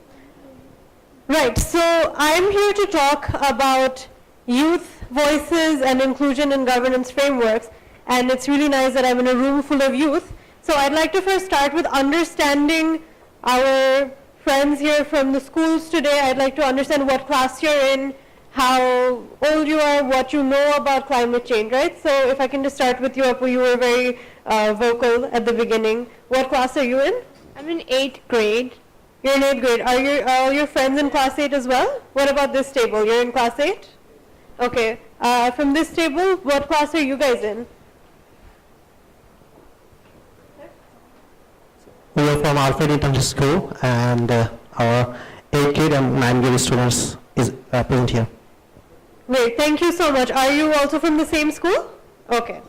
Right, so I'm here to talk about youth voices and inclusion in governance frameworks, and it's really nice that I'm in a room full of youth. So I'd like to first start with understanding our friends here from the schools today. I'd like to understand what class you're in, how old you are, what you know about climate change, right? So if I can just start with you, Apu, you were very vocal at the beginning. What class are you in? I'm in 8th grade. You're in 8th grade. Are all your friends in class 8 as well? What about this table? You're in class 8? Okay. From this table, what class are you guys in? We are from Alfred International School, and our 8th grade and 9th grade students is present here. Great, thank you so much. Are you also from the same school? Okay,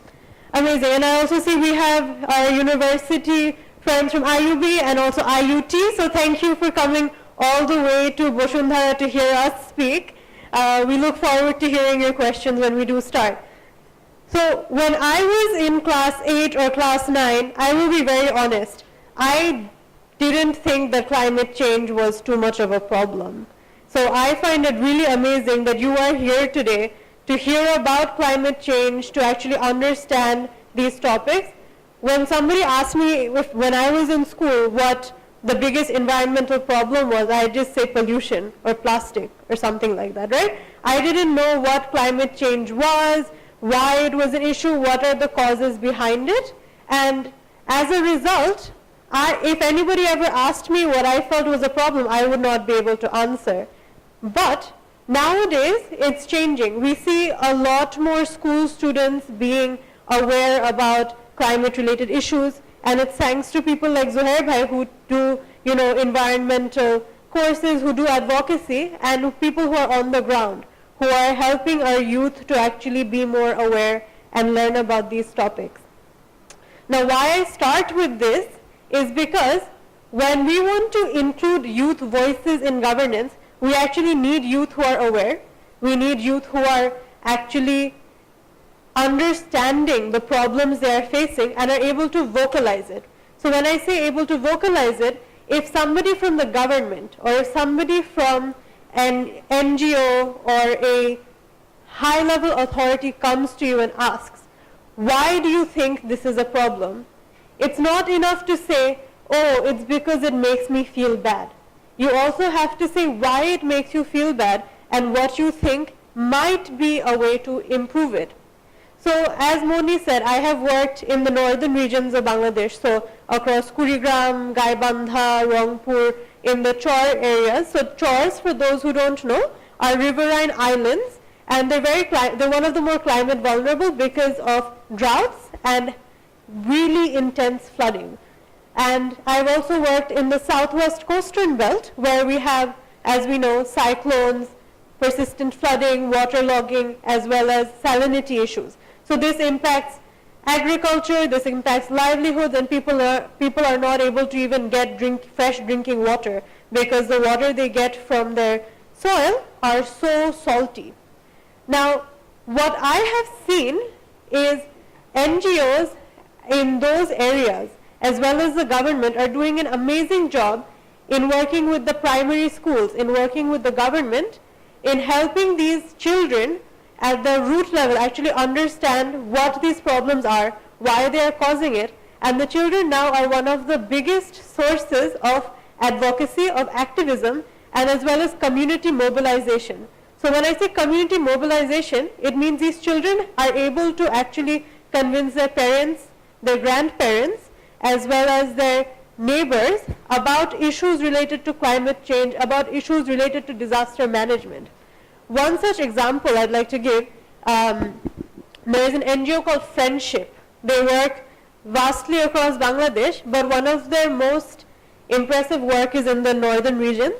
amazing. And I also see we have our university friends from IUB and also IUT, so thank you for coming all the way to Boshundhara to hear us speak. We look forward to hearing your questions when we do start. So when I was in class 8 or class 9, I will be very honest, I didn't think that climate change was too much of a problem. So I find it really amazing that you are here today to hear about climate change, to actually understand these topics. When somebody asked me when I was in school what the biggest environmental problem was, I just say pollution or plastic or something like that, right? I didn't know what climate change was, why it was an issue, what are the causes behind it. And as a result, if anybody ever asked me what I felt was a problem, I would not be able to answer. But nowadays, it's changing. We see a lot more school students being aware about climate-related issues, and it's thanks to people like Zuhair Bhai who do, environmental courses, who do advocacy, and people who are on the ground, who are helping our youth to actually be more aware and learn about these topics. Now, why I start with this is because when we want to include youth voices in governance, we actually need youth who are aware. We need youth who are actually understanding the problems they are facing and are able to vocalize it. So when I say able to vocalize it, if somebody from the government or if somebody from an NGO or a high-level authority comes to you and asks, why do you think this is a problem? It's not enough to say, oh, it's because it makes me feel bad. You also have to say why it makes you feel bad and what you think might be a way to improve it. So as Moni said, I have worked in the northern regions of Bangladesh, so across Kurigram, Gaibandha, Rangpur, in the Chor areas. So Chors, for those who don't know, are riverine islands, and they're one of the more climate vulnerable because of droughts and really intense flooding. And I've also worked in the southwest coastern belt, where we have, as we know, cyclones, persistent flooding, waterlogging, as well as salinity issues. So this impacts agriculture, this impacts livelihoods, and people are not able to even get fresh drinking water because the water they get from their soil are so salty. Now, what I have seen is NGOs in those areas, as well as the government, are doing an amazing job in working with the primary schools, in working with the government, in helping these children at the root level actually understand what these problems are, why they are causing it, and the children now are one of the biggest sources of advocacy, of activism, and as well as community mobilization. So when I say community mobilization, it means these children are able to actually convince their parents, their grandparents, as well as their neighbors about issues related to climate change, about issues related to disaster management. One such example I'd like to give, there is an NGO called Friendship. They work vastly across Bangladesh, but one of their most impressive work is in the northern regions.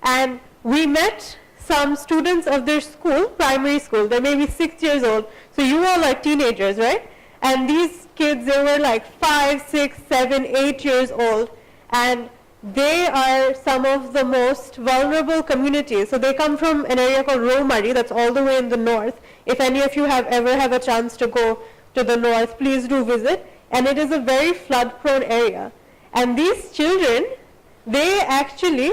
And we met some students of their school, primary school. They may be 6 years old. So you all are teenagers, right? And these kids, they were like 5, 6, 7, 8 years old. And they are some of the most vulnerable communities. So they come from an area called Romari, that's all the way in the north. If any of you have ever have a chance to go to the north, please do visit. And it is a very flood-prone area. And these children, they actually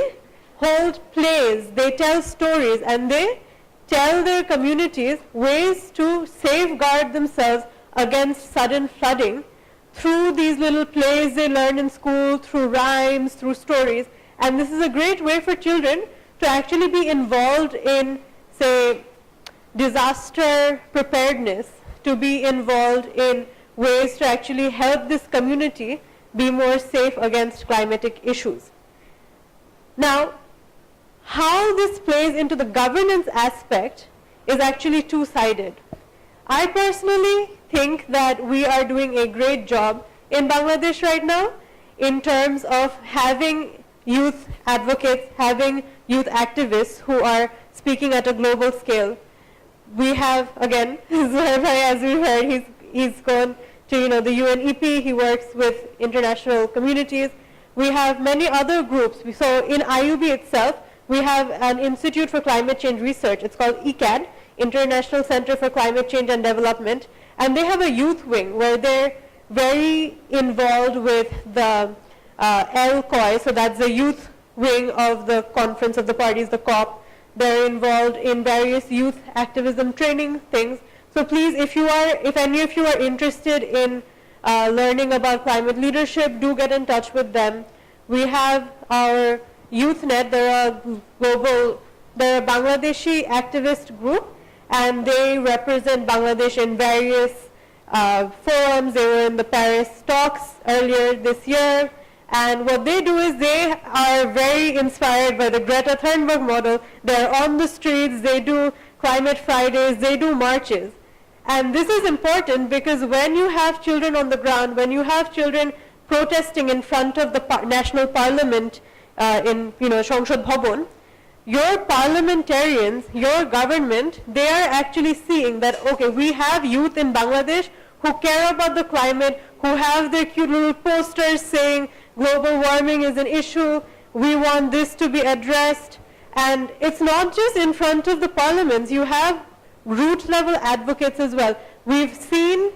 hold plays, they tell stories, and they tell their communities ways to safeguard themselves against sudden flooding through these little plays they learn in school, through rhymes, through stories. And this is a great way for children to actually be involved in, say, disaster preparedness, to be involved in ways to actually help this community be more safe against climatic issues. Now, how this plays into the governance aspect is actually two-sided. I personally think that we are doing a great job in Bangladesh right now in terms of having youth advocates, having youth activists who are speaking at a global scale. We have, again, as we heard, he's gone to the UNEP, he works with international communities. We have many other groups. So in IUB itself, we have an Institute for Climate Change Research. It's called ICAD, International Center for Climate Change and Development. And they have a youth wing where they're very involved with the LCOI, so that's the youth wing of the Conference of the Parties, the COP. They're involved in various youth activism training things. So please, if any of you are interested in learning about climate leadership, do get in touch with them. We have our YouthNet, they're a Bangladeshi activist group, and they represent Bangladesh in various forums. They were in the Paris talks earlier this year, and what they do is they are very inspired by the Greta Thunberg model. They're on the streets, they do Climate Fridays, they do marches. And this is important because when you have children on the ground, when you have children protesting in front of the national parliament in সংসদ Bhavan, your parliamentarians, your government, they are actually seeing that, okay, we have youth in Bangladesh who care about the climate, who have their cute little posters saying global warming is an issue, we want this to be addressed. And it's not just in front of the parliaments, you have root level advocates as well. We've seen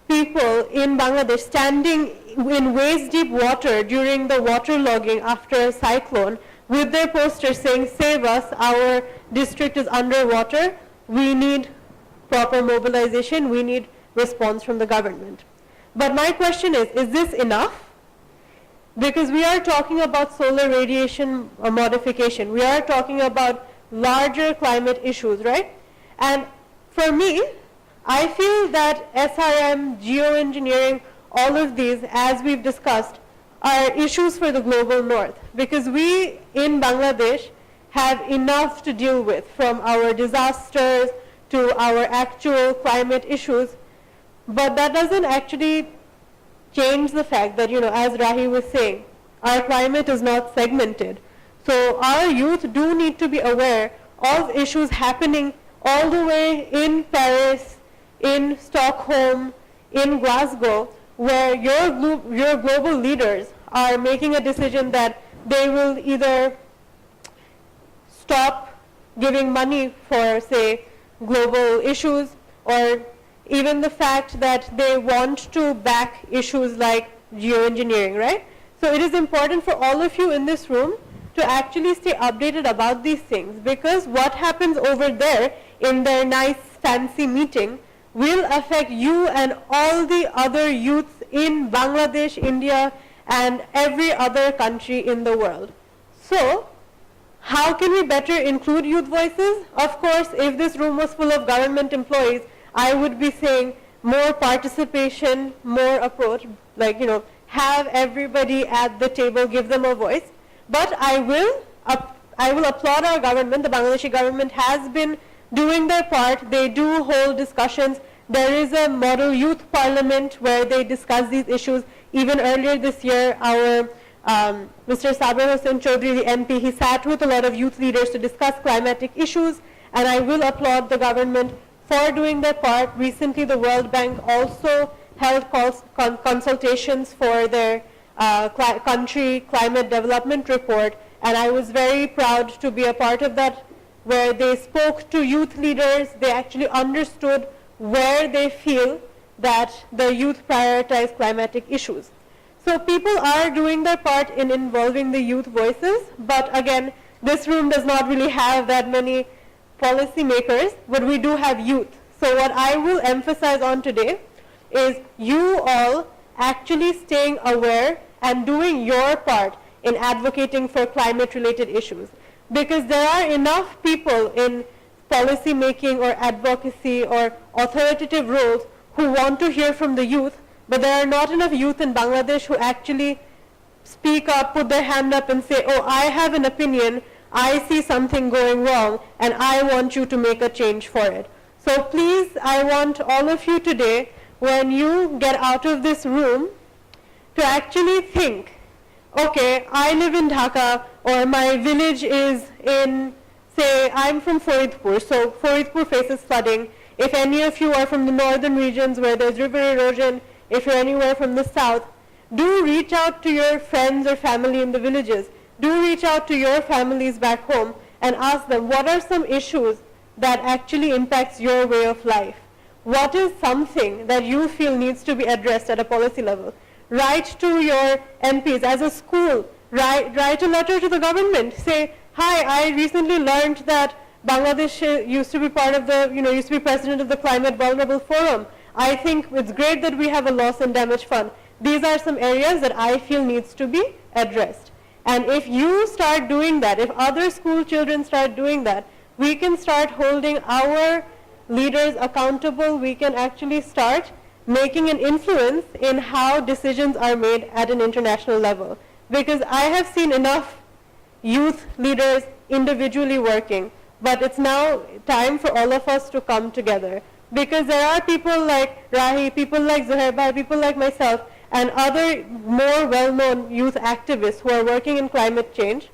people in Bangladesh standing in waist-deep water during the waterlogging after a cyclone with their posters saying, "Save us, our district is underwater, we need proper mobilization, we need response from the government." But my question is this enough? Because we are talking about solar radiation modification, we are talking about larger climate issues, right? And for me, I feel that SRM, geoengineering, all of these, as we've discussed, are issues for the global north, because we in Bangladesh have enough to deal with, from our disasters to our actual climate issues. But that doesn't actually change the fact that, as Rahi was saying, our climate is not segmented. So our youth do need to be aware of issues happening all the way in Paris, in Stockholm, in Glasgow, where your global leaders are making a decision that they will either stop giving money for, say, global issues, or even the fact that they want to back issues like geoengineering, right? So it is important for all of you in this room to actually stay updated about these things, because what happens over there in their nice fancy meeting will affect you and all the other youths in Bangladesh, India, and every other country in the world. So, how can we better include youth voices? Of course, if this room was full of government employees, I would be saying more participation, more approach, like, have everybody at the table, give them a voice. But I will applaud our government. The Bangladeshi government has been doing their part. They do hold discussions. There is a model youth parliament where they discuss these issues. Even earlier this year, our Mr. Sabir Hossain Chaudhry, the MP, he sat with a lot of youth leaders to discuss climatic issues, and I will applaud the government for doing their part. Recently, the World Bank also held consultations for their country climate development report, and I was very proud to be a part of that, where they spoke to youth leaders. They actually understood where they feel that the youth prioritize climatic issues. So people are doing their part in involving the youth voices, but again, this room does not really have that many policy makers, but we do have youth. So what I will emphasize on today is you all actually staying aware and doing your part in advocating for climate-related issues. Because there are enough people in policy making or advocacy or authoritative roles who want to hear from the youth, but there are not enough youth in Bangladesh who actually speak up, put their hand up and say, "Oh, I have an opinion, I see something going wrong, and I want you to make a change for it." So please, I want all of you today, when you get out of this room, to actually think, okay, I live in Dhaka, or my village is in, say, I'm from Faridpur, so Faridpur faces flooding. If any of you are from the northern regions where there's river erosion, if you're anywhere from the south, do reach out to your friends or family in the villages. Do reach out to your families back home and ask them, what are some issues that actually impacts your way of life? What is something that you feel needs to be addressed at a policy level? Write to your MPs as a school. Write a letter to the government. Say, "Hi, I recently learned that Bangladesh used to be part of the, used to be president of the Climate Vulnerable Forum. I think it's great that we have a loss and damage fund. These are some areas that I feel needs to be addressed." And if you start doing that, if other school children start doing that, we can start holding our leaders accountable. We can actually start making an influence in how decisions are made at an international level. Because I have seen enough youth leaders individually working, but it's now time for all of us to come together. Because there are people like Rahi, people like Zuhair Bhai, people like myself, and other more well-known youth activists who are working in climate change.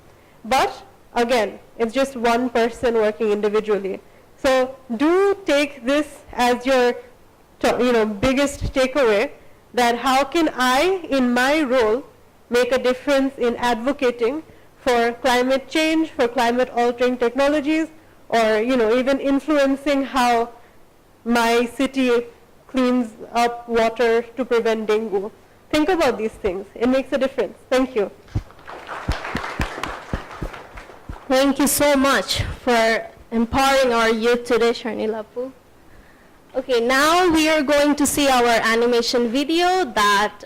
But again, it's just one person working individually. So do take this as your biggest takeaway, that how can I, in my role, make a difference in advocating for climate change, for climate altering technologies, or even influencing how my city cleans up water to prevent dengue. Think about these things. It makes a difference. Thank you. Thank you so much for empowering our youth today, Sharnilapu. Okay, now we are going to see our animation video that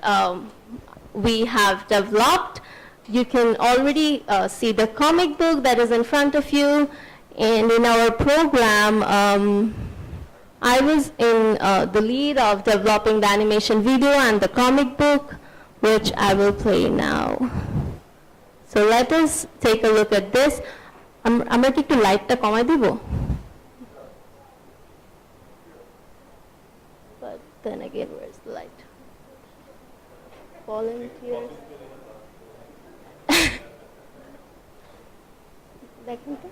we have developed. You can already see the comic book that is in front of you. And in our program, I was in the lead of developing the animation video and the comic book, which I will play now. So let us take a look at this. I'm ready to light the comedy dibo. But then again, where's the light? Volunteers. দেখুন তো।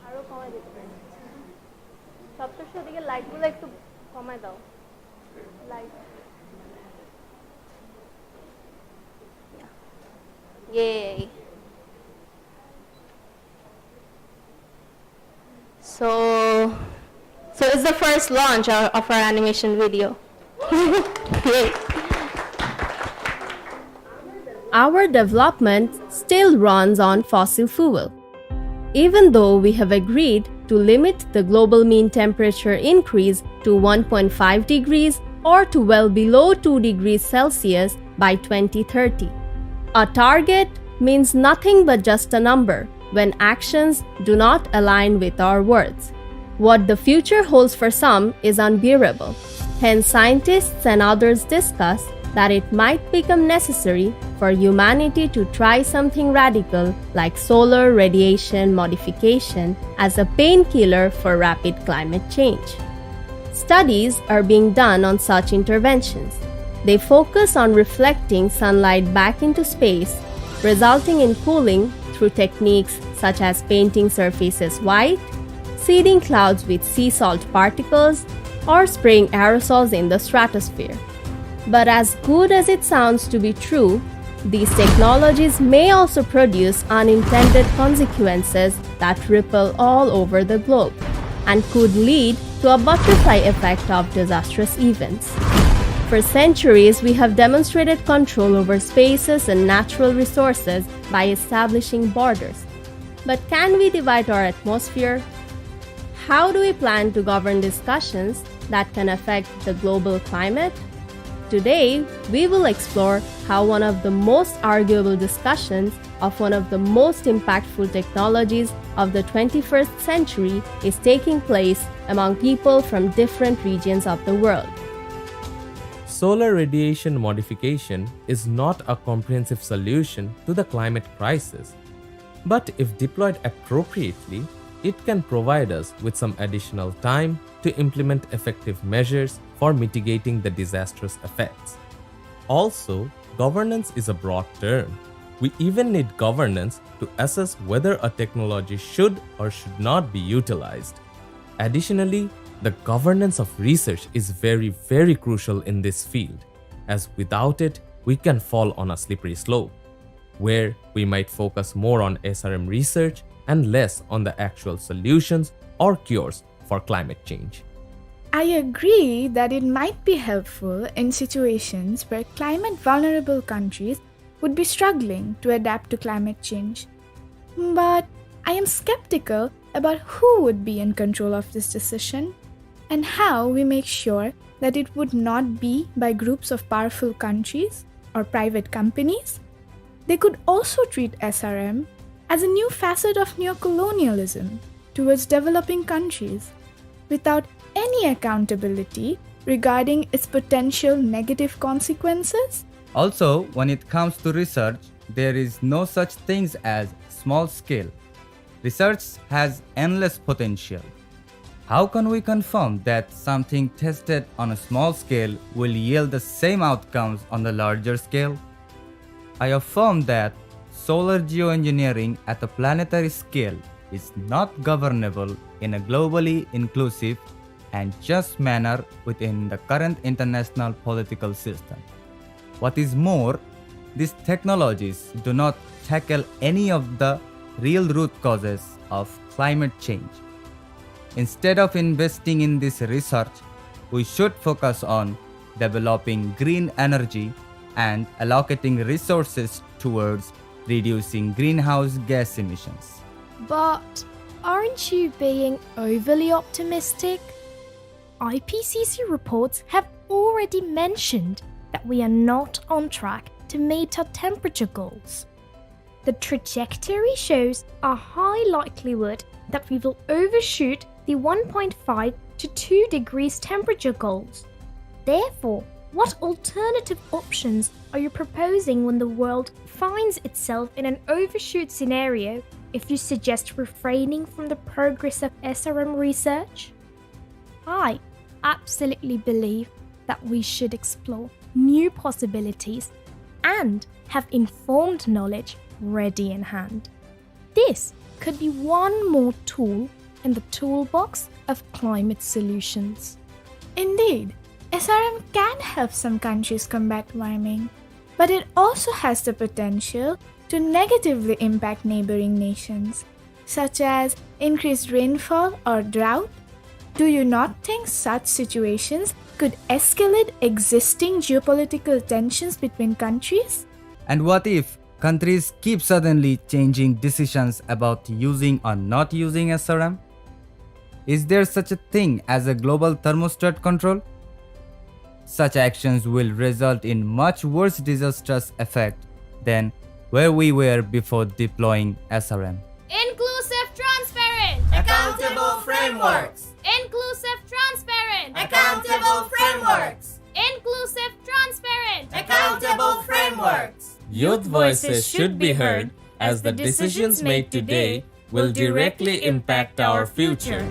আরো কমাই দিতে পারেন। সপ্তর্ষি ওদিকে লাইটগুলো একটু কমায় দাও। Light. Yay. So it's the first launch of our animation video. Great. Our development still runs on fossil fuel. Even though we have agreed to limit the global mean temperature increase to 1.5 degrees or to well below 2 degrees Celsius by 2030. A target means nothing but just a number when actions do not align with our words. What the future holds for some is unbearable. Hence, scientists and others discuss that it might become necessary for humanity to try something radical like solar radiation modification as a painkiller for rapid climate change. Studies are being done on such interventions. They focus on reflecting sunlight back into space, resulting in cooling through techniques such as painting surfaces white, seeding clouds with sea salt particles, or spraying aerosols in the stratosphere. But as good as it sounds to be true, these technologies may also produce unintended consequences that ripple all over the globe and could lead to a butterfly effect of disastrous events. For centuries, we have demonstrated control over spaces and natural resources by establishing borders. But can we divide our atmosphere? How do we plan to govern discussions that can affect the global climate? Today, we will explore how one of the most arguable discussions of one of the most impactful technologies of the 21st century is taking place among people from different regions of the world. Solar radiation modification is not a comprehensive solution to the climate crisis, but if deployed appropriately, it can provide us with some additional time to implement effective measures for mitigating the disastrous effects. Also, governance is a broad term. We even need governance to assess whether a technology should or should not be utilized. Additionally, the governance of research is very, very crucial in this field, as without it, we can fall on a slippery slope, where we might focus more on SRM research and less on the actual solutions or cures for climate change. I agree that it might be helpful in situations where climate vulnerable countries would be struggling to adapt to climate change. But I am skeptical about who would be in control of this decision and how we make sure that it would not be by groups of powerful countries or private companies. They could also treat SRM as a new facet of neocolonialism towards developing countries without any accountability regarding its potential negative consequences. Also, when it comes to research, there is no such things as small scale. Research has endless potential. How can we confirm that something tested on a small scale will yield the same outcomes on the larger scale? I affirm that solar geoengineering at a planetary scale is not governable in a globally inclusive and just manner within the current international political system. What is more, these technologies do not tackle any of the real root causes of climate change. Instead of investing in this research, we should focus on developing green energy and allocating resources towards reducing greenhouse gas emissions. But aren't you being overly optimistic? IPCC reports have already mentioned that we are not on track to meet our temperature goals. The trajectory shows a high likelihood that we will overshoot the 1.5 to 2 degrees temperature goals. Therefore, what alternative options are you proposing when the world finds itself in an overshoot scenario if you suggest refraining from the progress of SRM research? I absolutely believe that we should explore new possibilities and have informed knowledge ready in hand. This could be one more tool in the toolbox of climate solutions. Indeed, SRM can help some countries combat warming, but it also has the potential to negatively impact neighboring nations, such as increased rainfall or drought. Do you not think such situations could escalate existing geopolitical tensions between countries? And what if countries keep suddenly changing decisions about using or not using SRM? Is there such a thing as a global thermostat control? Such actions will result in much worse disastrous effect than where we were before deploying SRM. Inclusive, transparent, accountable frameworks, inclusive, transparent, accountable frameworks, inclusive, transparent, accountable frameworks. Youth voices should be heard as the decisions made today will directly impact our future.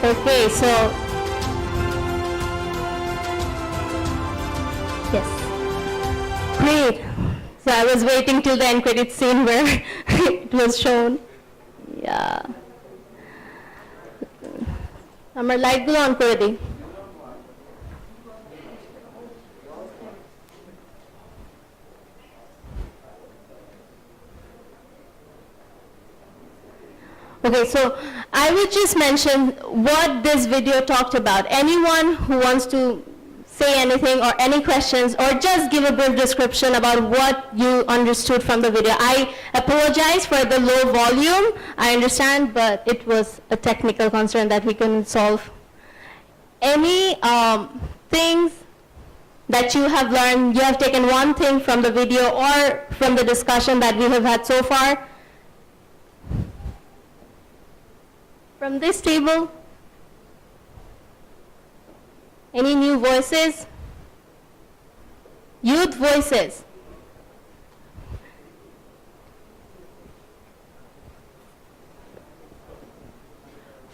Okay, so yes, great. So I was waiting till the end credit scene where it was shown. Yeah. আমার লাইটগুলো on করে দিই। Okay, so I would just mention what this video talked about. Anyone who wants to say anything or any questions or just give a brief description about what you understood from the video. I apologize for the low volume, I understand, but it was a technical concern that we couldn't solve. Any things that you have learned, you have taken one thing from the video or from the discussion that we have had so far? From this table? Any new voices? Youth voices.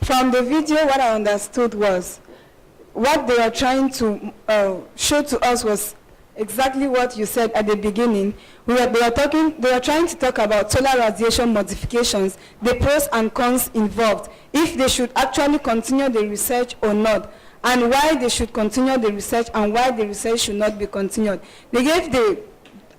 From the video, what I understood was what they were trying to show to us was exactly what you said at the beginning. They were trying to talk about solar radiation modifications, the pros and cons involved, if they should actually continue the research or not, and why they should continue the research and why the research should not be continued. They gave the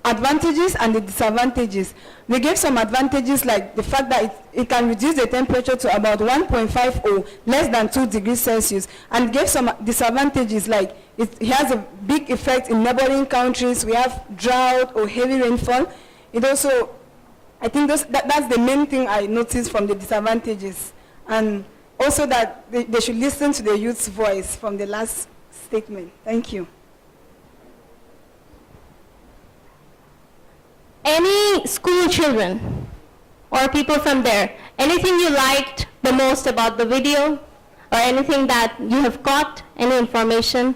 advantages and the disadvantages. We gave some advantages like the fact that it can reduce the temperature to about 1.50, less than 2 degrees Celsius, and gave some disadvantages like it has a big effect in neighboring countries. We have drought or heavy rainfall. It also, I think that's the main thing I noticed from the disadvantages. And also that they should listen to the youth's voice from the last statement. Thank you. Any school children or people from there, anything you liked the most about the video or anything that you have got, any information?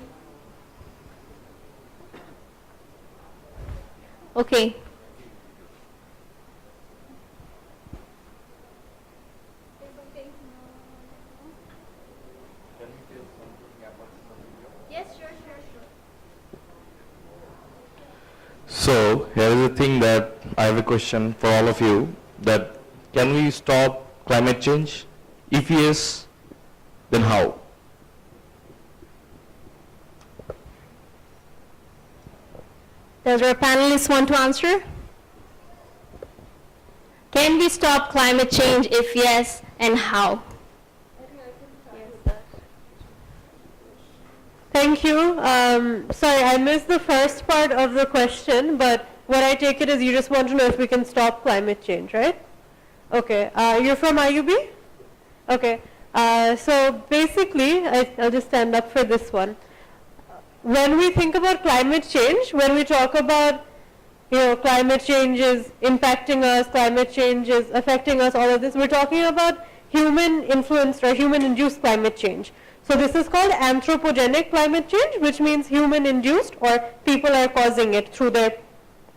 Okay. So here is the thing that I have a question for all of you, that can we stop climate change? If yes, then how? Does our panelists want to answer? Can we stop climate change? If yes, and how? Thank you. Sorry, I missed the first part of the question, but what I take it is you just want to know if we can stop climate change, right? Okay. You're from IUB? Okay. So basically, I'll just stand up for this one. When we think about climate change, when we talk about, climate change is impacting us, climate change is affecting us, all of this, we're talking about human-influenced or human-induced climate change. So this is called anthropogenic climate change, which means human-induced or people are causing it through their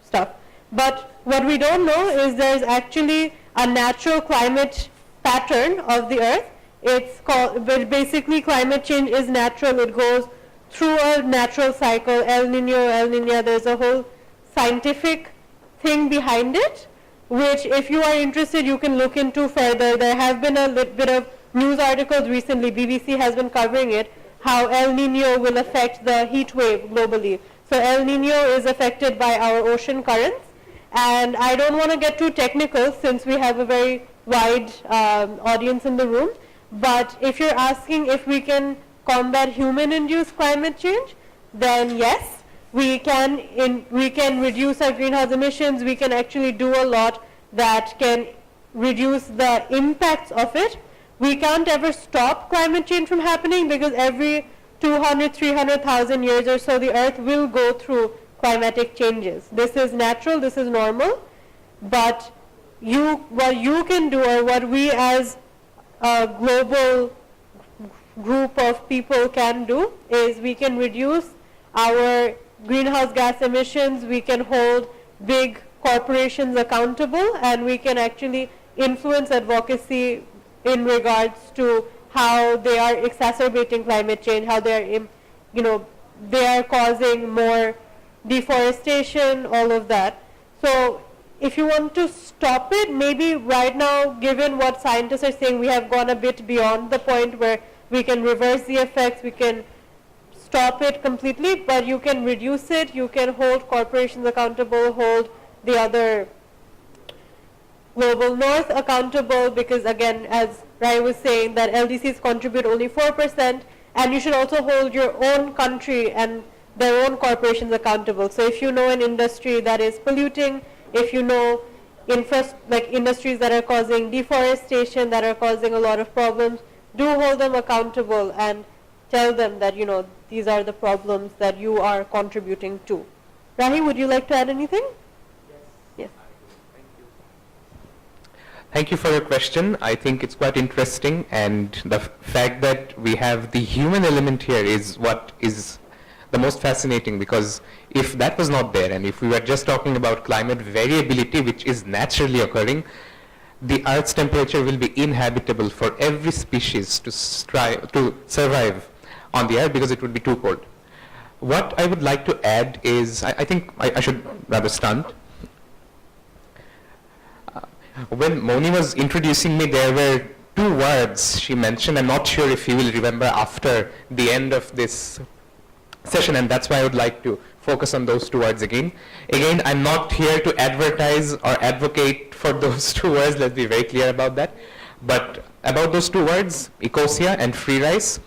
stuff. But what we don't know is there's actually a natural climate pattern of the earth. It's called, but basically climate change is natural. It goes through a natural cycle, El Nino, El Niña. There's a whole scientific thing behind it, which if you are interested, you can look into further. There have been a little bit of news articles recently, BBC has been covering it, how El Nino will affect the heat wave globally. So El Nino is affected by our ocean currents, and I don't want to get too technical since we have a very wide audience in the room, but if you're asking if we can combat human-induced climate change, then yes, we can reduce our greenhouse emissions. We can actually do a lot that can reduce the impacts of it. We can't ever stop climate change from happening because every 200, 300,000 years or so, the earth will go through climatic changes. This is natural, this is normal, but what you can do, or what we as a global group of people can do, is we can reduce our greenhouse gas emissions, we can hold big corporations accountable, and we can actually influence advocacy in regards to how they are exacerbating climate change, how they are, they are causing more deforestation, all of that. So if you want to stop it, maybe right now, given what scientists are saying, we have gone a bit beyond the point where we can reverse the effects, we can stop it completely, but you can reduce it, you can hold corporations accountable, hold the other global north accountable, because again, as Rai was saying, that LDCs contribute only 4%, and you should also hold your own country and their own corporations accountable. So if you know an industry that is polluting, if you know industries that are causing deforestation, that are causing a lot of problems, do hold them accountable and tell them that, these are the problems that you are contributing to. Rahi, would you like to add anything? Yes. Thank you for your question. I think it's quite interesting, and the fact that we have the human element here is what is the most fascinating, because if that was not there, and if we were just talking about climate variability, which is naturally occurring, the Earth's temperature will be inhabitable for every species to survive on the Earth, because it would be too cold. What I would like to add is, I think I should rather stunt. When Moni was introducing me, there were two words she mentioned. I'm not sure if you will remember after the end of this session, and that's why I would like to focus on those 2 words again. Again, I'm not here to advertise or advocate for those 2 words, let's be very clear about that. But about those 2 words, Ecosia and free rice,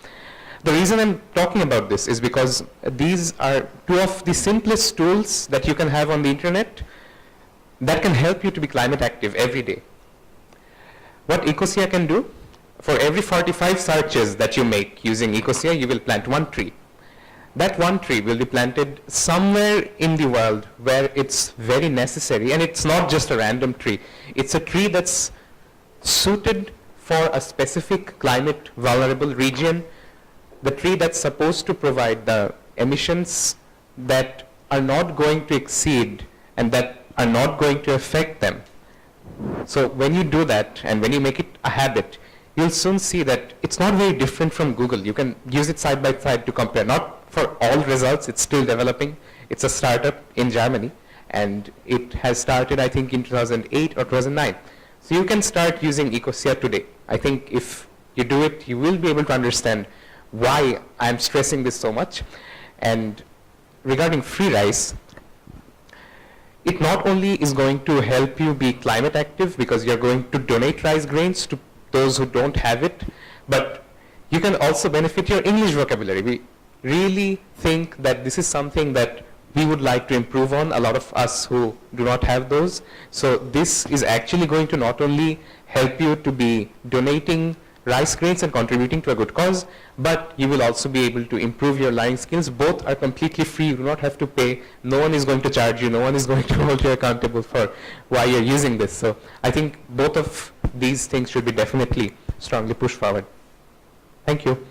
the reason I'm talking about this is because these are 2 of the simplest tools that you can have on the internet that can help you to be climate active every day. What Ecosia can do, for every 45 searches that you make using Ecosia, you will plant 1 tree. That 1 tree will be planted somewhere in the world where it's very necessary, and it's not just a random tree. It's a tree that's suited for a specific climate vulnerable region, the tree that's supposed to provide the emissions that are not going to exceed and that are not going to affect them. So when you do that and when you make it a habit, you'll soon see that it's not very different from Google. You can use it side by side to compare. Not for all results, it's still developing. It's a startup in Germany, and it has started, I think, in 2008 or 2009. So you can start using Ecosia today. I think if you do it, you will be able to understand why I'm stressing this so much. And regarding free rice, it not only is going to help you be climate active because you're going to donate rice grains to those who don't have it, but you can also benefit your English vocabulary. We really think that this is something that we would like to improve on, a lot of us who do not have those. So this is actually going to not only help you to be donating rice grains and contributing to a good cause, but you will also be able to improve your learning skills. Both are completely free. You do not have to pay. No one is going to charge you. No one is going to hold you accountable for why you're using this. So I think both of these things should be definitely strongly pushed forward. Thank you.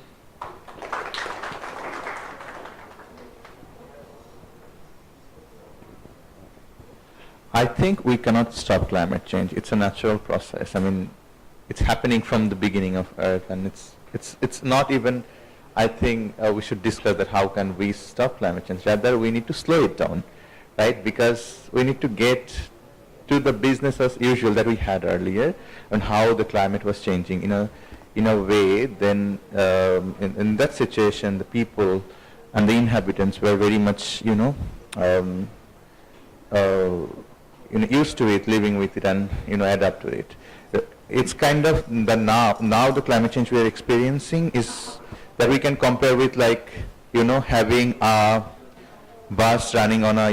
I think we cannot stop climate change. It's a natural process. I mean, it's happening from the beginning of Earth, and it's not even, I think we should discuss that how can we stop climate change. Rather, we need to slow it down, right? Because we need to get to the business as usual that we had earlier, and how the climate was changing in a way. Then in that situation, the people and the inhabitants were very much, used to it, living with it, and adapt to it. It's kind of the now the climate change we are experiencing is that we can compare with, like, having a bus running on a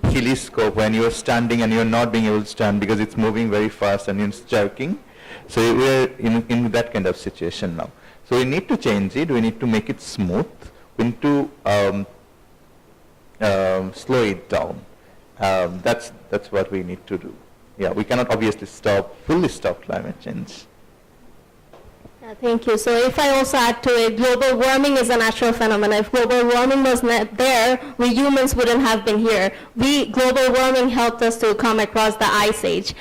hilly slope when you're standing and you're not being able to stand because it's moving very fast and it's jerking. So we're in that kind of situation now. So we need to change it. We need to make it smooth. We need to slow it down. That's what we need to do. Yeah, we cannot obviously fully stop climate change. Thank you. So if I also add to it, global warming is a natural phenomenon. If global warming was not there, we humans wouldn't have been here. Global warming helped us to come across the ice age.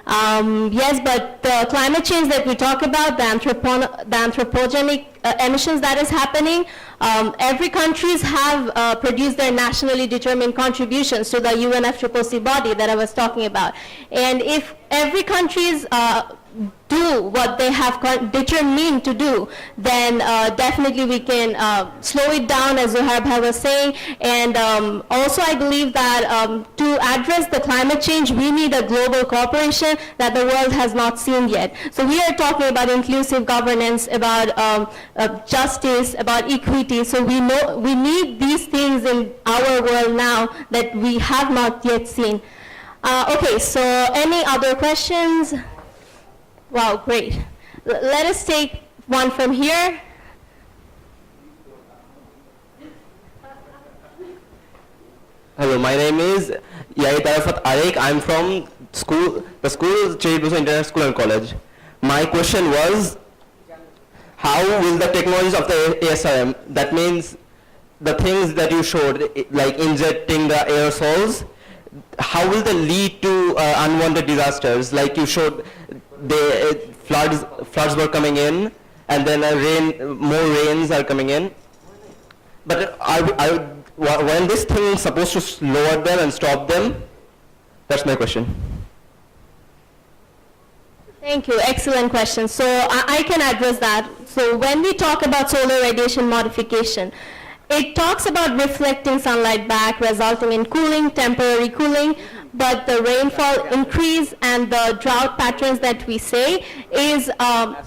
Yes, but the climate change that we talk about, the anthropogenic emissions that is happening, every countries have produced their nationally determined contributions to the UNFCCC body that I was talking about. And if every countries do what they have determined to do, then definitely we can slow it down, as Zuhair was saying. And also I believe that to address the climate change, we need a global cooperation that the world has not seen yet. So we are talking about inclusive governance, about justice, about equity. So we need these things in our world now that we have not yet seen. Okay, so any other questions? Wow, great. Let us take one from here. Hello, my name is Yahid Arafat Arik. I'm from the school Cherry Blossom International School and College. My question was, how will the technologies of the SRM, that means the things that you showed, like injecting the aerosols, how will they lead to unwanted disasters? Like you showed, floods were coming in, and then more rains are coming in. But when this thing is supposed to lower them and stop them? That's my question. Thank you. Excellent question. So I can address that. So when we talk about solar radiation modification, it talks about reflecting sunlight back, resulting in cooling, temporary cooling, but the rainfall increase and the drought patterns that we say is,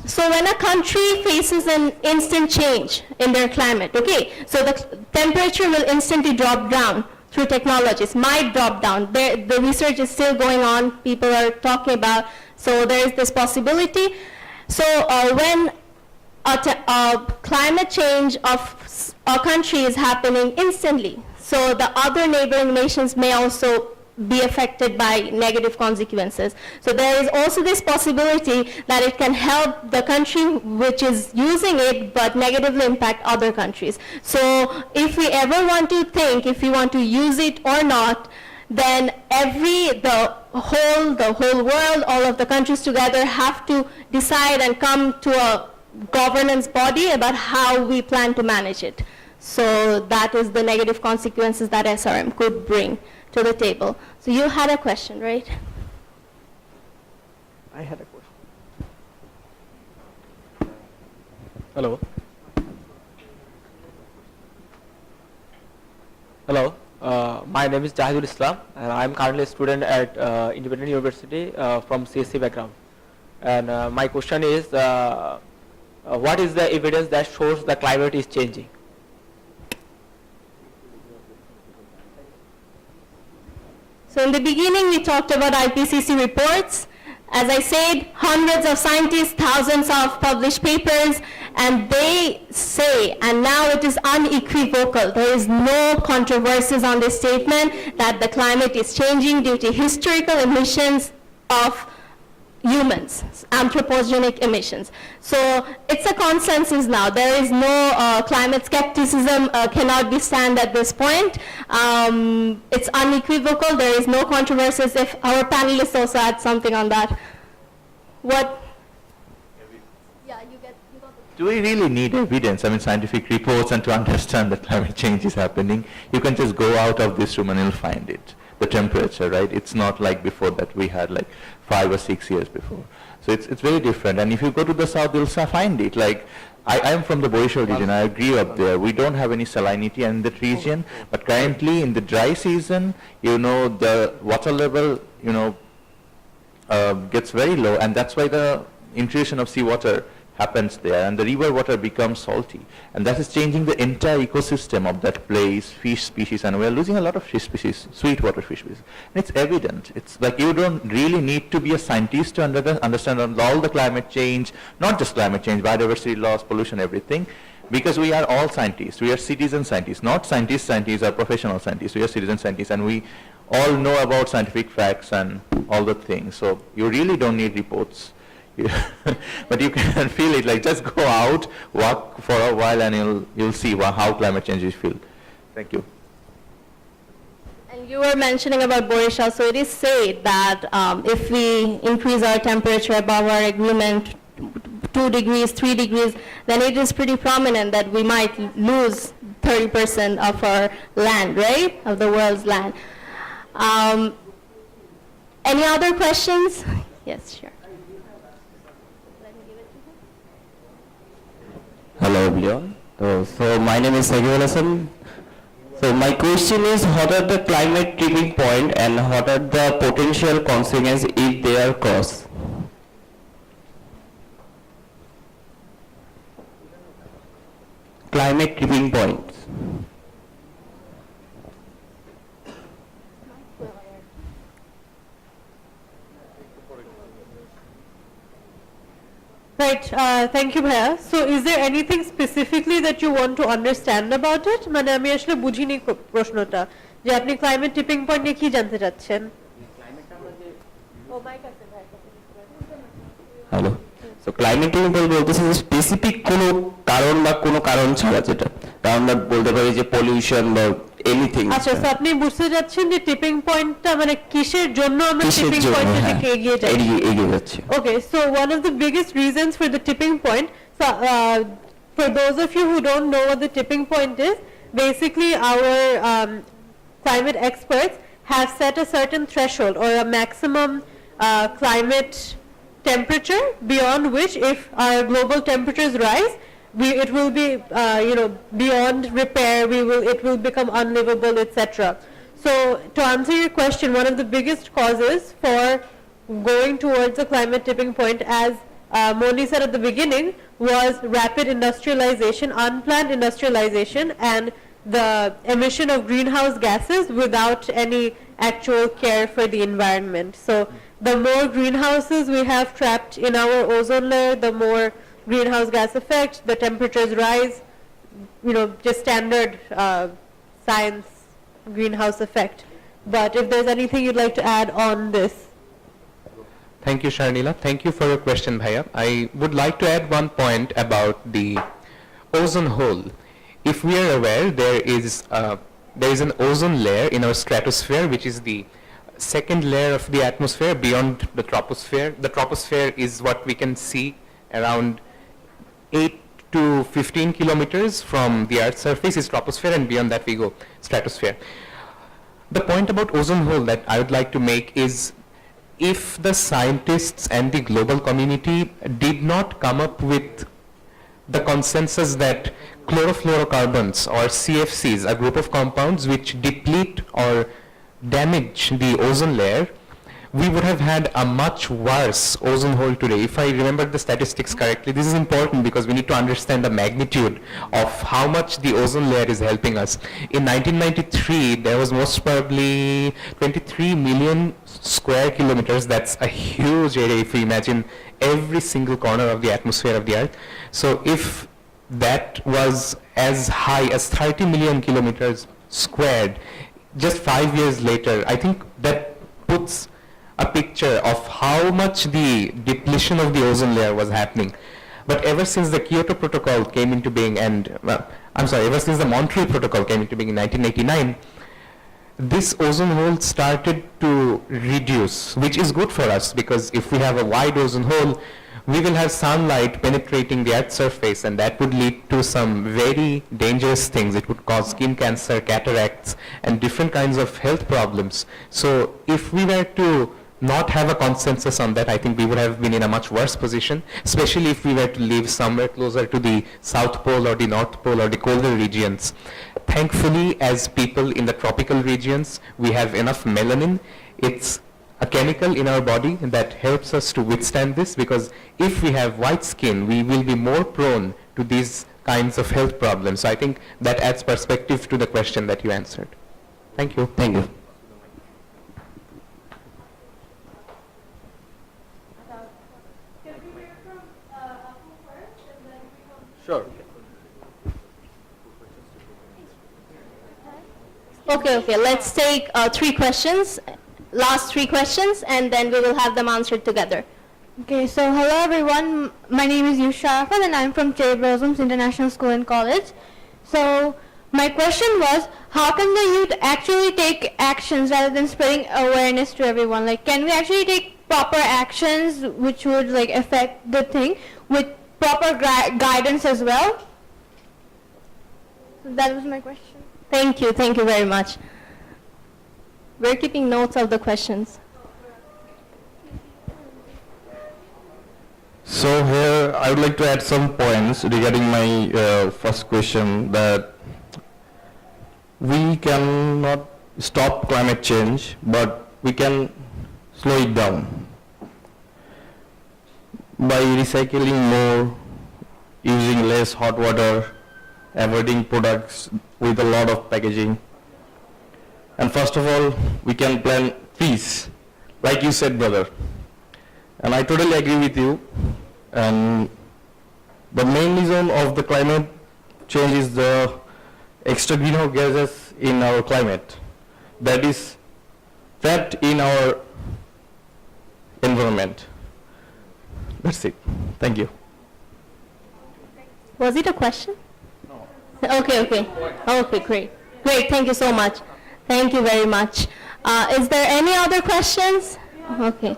so when a country faces an instant change in their climate, okay, so the temperature will instantly drop down through technologies, might drop down. The research is still going on, people are talking about, so there is this possibility. So when a climate change of a country is happening instantly, so the other neighboring nations may also be affected by negative consequences. So there is also this possibility that it can help the country which is using it but negatively impact other countries. So if we ever want to think if we want to use it or not, then the whole world, all of the countries together have to decide and come to a governance body about how we plan to manage it. So that is the negative consequences that SRM could bring to the table. So you had a question, right? I had a question. Hello. Hello. My name is Jahidul Islam, and I am currently a student at Independent University from CSC background. And my question is, what is the evidence that shows the climate is changing? So in the beginning, we talked about IPCC reports. As I said, hundreds of scientists, thousands of published papers, and they say, and now it is unequivocal, there is no controversies on this statement that the climate is changing due to historical emissions of humans, anthropogenic emissions. So it's a consensus now. There is no climate skepticism cannot be stand at this point. It's unequivocal. There is no controversies. If our panelists also add something on that. What? Yeah, you got Do we really need evidence, I mean scientific reports, and to understand that climate change is happening? You can just go out of this room and you'll find it. The temperature, right? It's not like before that we had like 5 or 6 years before. So it's very different. And if you go to the south, you'll find it. Like I am from the Borisal region. I grew up there. We don't have any salinity in that region. But currently in the dry season, the water level, gets very low, and that's why the intrusion of seawater happens there, and the river water becomes salty, and that is changing the entire ecosystem of that place, fish species, and we're losing a lot of fish species, sweetwater fish species. And it's evident. It's like you don't really need to be a scientist to understand all the climate change, not just climate change, biodiversity loss, pollution, everything, because we are all scientists. We are citizen scientists, not scientists or professional scientists. We are citizen scientists, and we all know about scientific facts and all the things. So you really don't need reports. But you can feel it, like just go out, walk for a while, and you'll see how climate change is feel. Thank you. And you were mentioning about Borisal, so it is said that if we increase our temperature above our agreement 2 degrees, 3 degrees, then it is pretty prominent that we might lose 30% of our land, right, of the world's land. Any other questions? Yes, sure. Hello everyone. So my name is Sagiul Hassan. So my question is, what are the climate tipping point and what are the potential consequences if they are crossed? Climate tipping points. Right, thank you Bhaiya. So is there anything specifically that you want to understand about it? মানে আমি আসলে বুঝিনি প্রশ্নটা যে আপনি climate tipping point নিয়ে কি জানতে চাচ্ছেন? Hello. So climate tipping point বলতেছে যে স্পেসিফিক কোনো কারণ বা কোনো কারণ ছাড়া, যেটা আমরা বলতে পারি যে পলিউশন বা এনিথিং। আচ্ছা, সো আপনি বুঝতে যাচ্ছেন যে টিপিং পয়েন্টটা মানে কিসের জন্য আমরা টিপিং পয়েন্টের দিকে এগিয়ে যাচ্ছি? Okay, so one of the biggest reasons for the tipping point, so for those of you who don't know what the tipping point is, basically our climate experts have set a certain threshold or a maximum climate temperature beyond which, if our global temperatures rise, it will be, beyond repair. It will become unlivable, etc. So to answer your question, one of the biggest causes for going towards a climate tipping point, as Moni said at the beginning, was rapid industrialization, unplanned industrialization, and the emission of greenhouse gases without any actual care for the environment. So the more greenhouses we have trapped in our ozone layer, the more greenhouse gas effect, the temperatures rise, just standard science greenhouse effect. But if there's anything you'd like to add on this. Thank you, Sharnila. Thank you for your question, Bhaiya. I would like to add one point about the ozone hole. If we are aware, there is an ozone layer in our stratosphere, which is the second layer of the atmosphere beyond the troposphere. The troposphere is what we can see around 8 to 15 kilometers from the Earth's surface is troposphere, and beyond that we go stratosphere. The point about ozone hole that I would like to make is, if the scientists and the global community did not come up with the consensus that chlorofluorocarbons, or CFCs, a group of compounds which deplete or damage the ozone layer, we would have had a much worse ozone hole today. If I remember the statistics correctly, this is important because we need to understand the magnitude of how much the ozone layer is helping us. In 1993, there was most probably 23 million square kilometers. That's a huge area if you imagine every single corner of the atmosphere of the Earth. So if that was as high as 30 million kilometers squared, just 5 years later, I think that puts a picture of how much the depletion of the ozone layer was happening. But ever since the Kyoto Protocol came into being, ever since the Montreal Protocol came into being in 1989, this ozone hole started to reduce, which is good for us, because if we have a wide ozone hole, we will have sunlight penetrating the Earth's surface, and that would lead to some very dangerous things. It would cause skin cancer, cataracts, and different kinds of health problems. So if we were to not have a consensus on that, I think we would have been in a much worse position, especially if we were to live somewhere closer to the South Pole or the North Pole or the colder regions. Thankfully, as people in the tropical regions, we have enough melanin. It's a chemical in our body that helps us to withstand this, because if we have white skin, we will be more prone to these kinds of health problems. So I think that adds perspective to the question that you answered. Thank you. Thank you. Sure. Okay, let's take 3 questions, last 3 questions, and then we will have them answered together. Okay, so hello everyone. My name is Yushafa and I'm from Cherry Blossoms International School and College. So my question was, how can the youth actually take actions rather than spreading awareness to everyone? Like, can we actually take proper actions which would affect the thing with proper guidance as well? So that was my question. Thank you very much. We're keeping notes of the questions. So here I would like to add some points regarding my first question, that we cannot stop climate change, but we can slow it down by recycling more, using less hot water, avoiding products with a lot of packaging. And first of all, we can plant trees, like you said, brother. And I totally agree with you. And the main reason of the climate change is the extra greenhouse gases in our climate that is trapped in our environment. That's it. Thank you. Was it a question? No. Okay, great. Thank you so much. Thank you very much. Is there any other questions? Okay.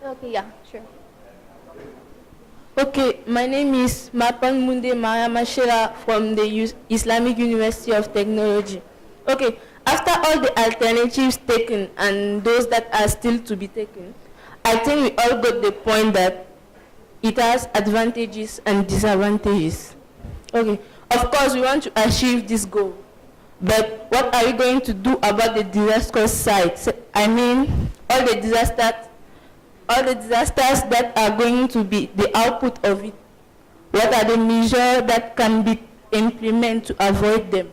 Okay, yeah, sure. Okay, my name is Mapang Munde Maramashira from the Islamic University of Technology. Okay, after all the alternatives taken and those that are still to be taken, I think we all got the point that it has advantages and disadvantages. Okay, of course we want to achieve this goal, but what are we going to do about the disastrous sides? I mean, all the disasters that are going to be the output of it. What are the measures that can be implemented to avoid them?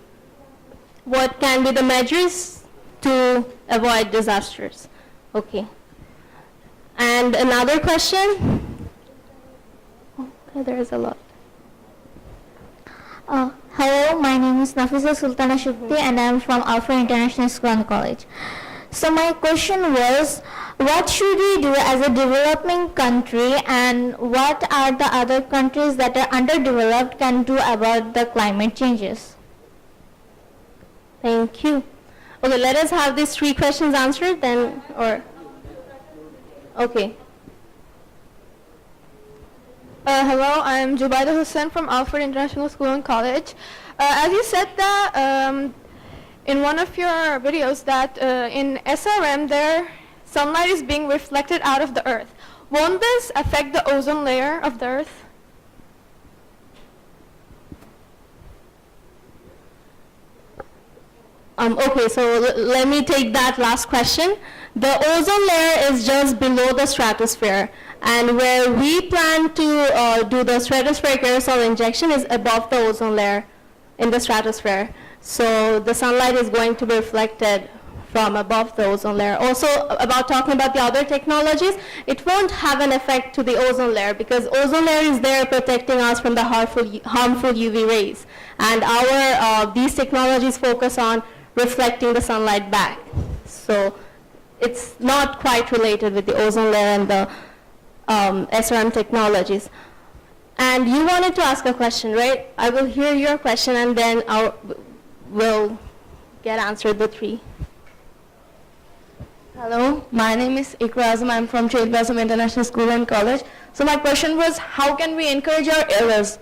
What can be the measures to avoid disasters? Okay. And another question? Okay, there is a lot. Hello, my name is Nafisa Sultana Shukti and I am from Alpha International School and College. So my question was, what should we do as a developing country and what are the other countries that are underdeveloped can do about the climate changes? Thank you. Okay, let us have these 3 questions answered then, or, okay. Hello, I'm Jubaida Hussain from Alfred International School and College. As you said that in one of your videos that in SRM there sunlight is being reflected out of the earth. Won't this affect the ozone layer of the earth? Okay, so let me take that last question. The ozone layer is just below the stratosphere, and where we plan to do the stratospheric aerosol injection is above the ozone layer in the stratosphere. So the sunlight is going to be reflected from above the ozone layer. Also, about talking about the other technologies, it won't have an effect to the ozone layer because ozone layer is there protecting us from the harmful UV rays. And these technologies focus on reflecting the sunlight back. So it's not quite related with the ozone layer and the SRM technologies. And you wanted to ask a question, right? I will hear your question and then we'll get answered the 3. Hello, my name is Ikra Azam. I'm from Sheikh Basim International School and College. So my question was, how can we encourage our elders?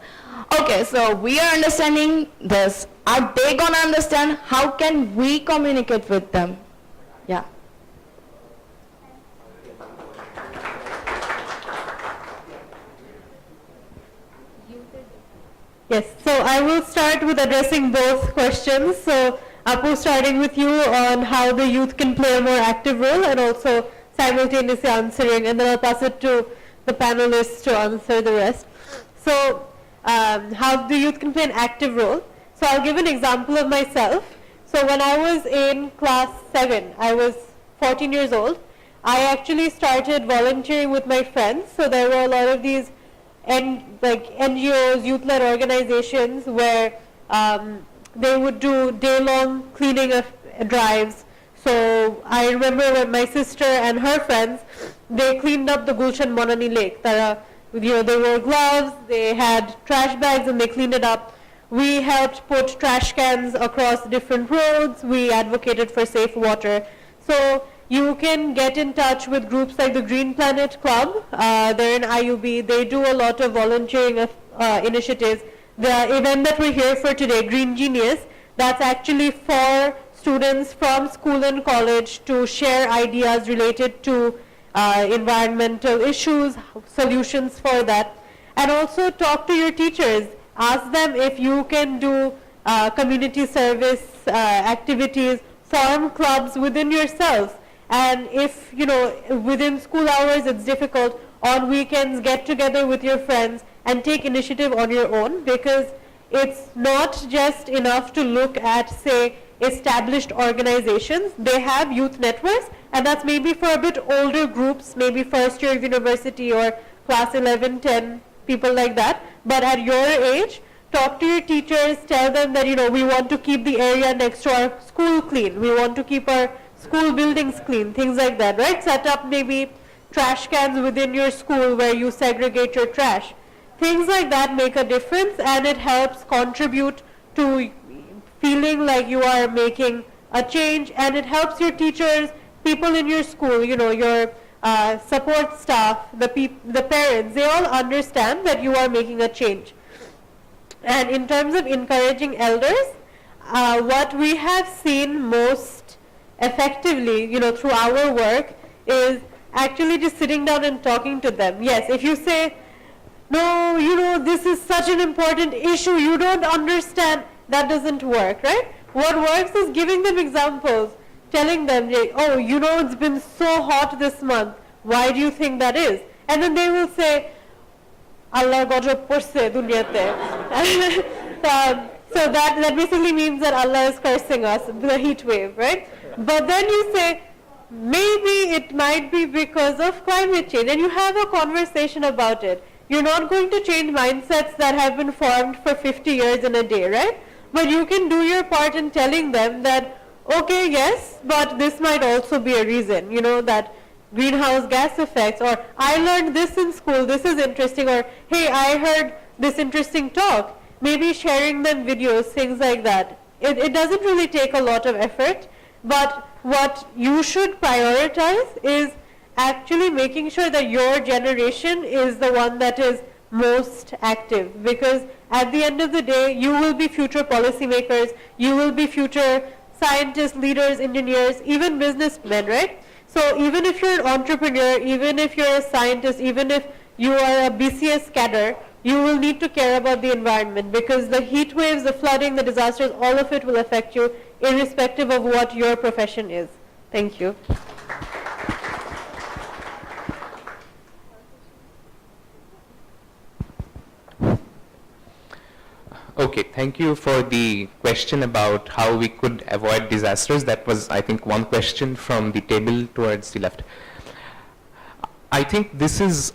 Okay, so we are understanding this. Are they gonna understand? How can we communicate with them? Yeah. Yes, so I will start with addressing both questions. So Apu, starting with you on how the youth can play a more active role and also simultaneously answering, and then I'll pass it to the panelists to answer the rest. So how the youth can play an active role. So I'll give an example of myself. So when I was in class 7, I was 14 years old. I actually started volunteering with my friends. So there were a lot of these NGOs, youth-led organizations where they would do day-long cleaning of drives. So I remember when my sister and her friends, they cleaned up the Gulshan Monani Lake. They wore gloves, they had trash bags, and they cleaned it up. We helped put trash cans across different roads. We advocated for safe water. So you can get in touch with groups like the Green Planet Club. They're in IUB. They do a lot of volunteering initiatives. The event that we're here for today, Green Genius, that's actually for students from school and college to share ideas related to environmental issues, solutions for that, and also talk to your teachers. Ask them if you can do community service activities, form clubs within yourselves. And if, within school hours it's difficult, on weekends get together with your friends and take initiative on your own, because it's not just enough to look at, say, established organizations. They have youth networks, and that's maybe for a bit older groups, maybe first year of university or class 11, 10, people like that. But at your age, talk to your teachers, tell them that, we want to keep the area next to our school clean. We want to keep our school buildings clean, things like that, right? Set up maybe trash cans within your school where you segregate your trash. Things like that make a difference, and it helps contribute to feeling like you are making a change, and it helps your teachers, people in your school, your support staff, the parents, they all understand that you are making a change. And in terms of encouraging elders, what we have seen most effectively, through our work is actually just sitting down and talking to them. Yes, if you say, no, you know, this is such an important issue, you don't understand, that doesn't work, right? What works is giving them examples, telling them, oh, you know, it's been so hot this month, why do you think that is? And then they will say, Allah gajab porse dunyate. So that basically means that Allah is cursing us, the heat wave, right? But then you say, maybe it might be because of climate change, and you have a conversation about it. You're not going to change mindsets that have been formed for 50 years in a day, right? But you can do your part in telling them that, okay, yes, but this might also be a reason, you know, that greenhouse gas effects, or I learned this in school, this is interesting, or hey, I heard this interesting talk. Maybe sharing them videos, things like that. It doesn't really take a lot of effort, but what you should prioritize is actually making sure that your generation is the one that is most active, because at the end of the day, you will be future policymakers, you will be future scientists, leaders, engineers, even businessmen, right? So even if you're an entrepreneur, even if you're a scientist, even if you are a BCS cadre, you will need to care about the environment, because the heat waves, the flooding, the disasters, all of it will affect you irrespective of what your profession is. Thank you. Okay, thank you for the question about how we could avoid disasters. That was, I think, one question from the table towards the left. I think this is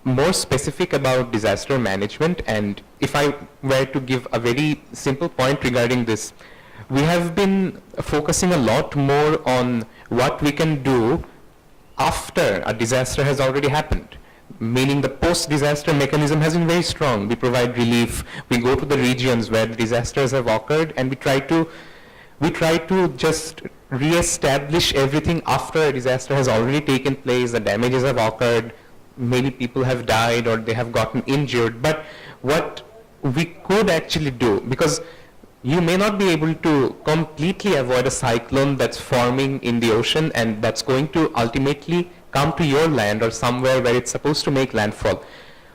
more specific about disaster management, and if I were to give a very simple point regarding this, we have been focusing a lot more on what we can do after a disaster has already happened, meaning the post-disaster mechanism has been very strong. We provide relief, we go to the regions where the disasters have occurred, and we try to just re-establish everything after a disaster has already taken place, the damages have occurred, maybe people have died or they have gotten injured. But what we could actually do, because you may not be able to completely avoid a cyclone that's forming in the ocean and that's going to ultimately come to your land or somewhere where it's supposed to make landfall.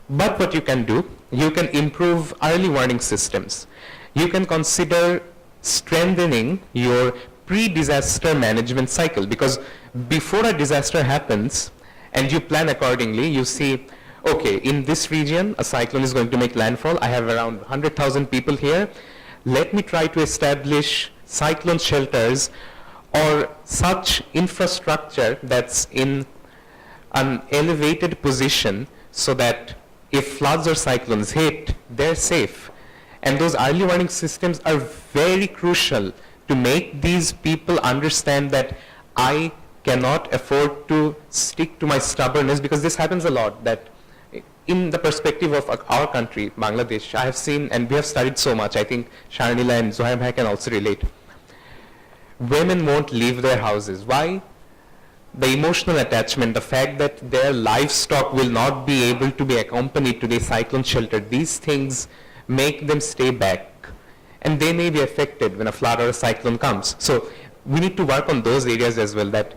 But what you can do, you can improve early warning systems. You can consider strengthening your pre-disaster management cycle, because before a disaster happens, and you plan accordingly, you see, okay, in this region, a cyclone is going to make landfall. I have around 100,000 people here. Let me try to establish cyclone shelters or such infrastructure that's in an elevated position so that if floods or cyclones hit, they're safe. And those early warning systems are very crucial to make these people understand that I cannot afford to stick to my stubbornness, because this happens a lot, that in the perspective of our country, Bangladesh, I have seen, and we have studied so much, I think Sharnila and Zohair Bhai can also relate. Women won't leave their houses. Why? The emotional attachment, the fact that their livestock will not be able to be accompanied to the cyclone shelter, these things make them stay back. And they may be affected when a flood or a cyclone comes. So we need to work on those areas as well, that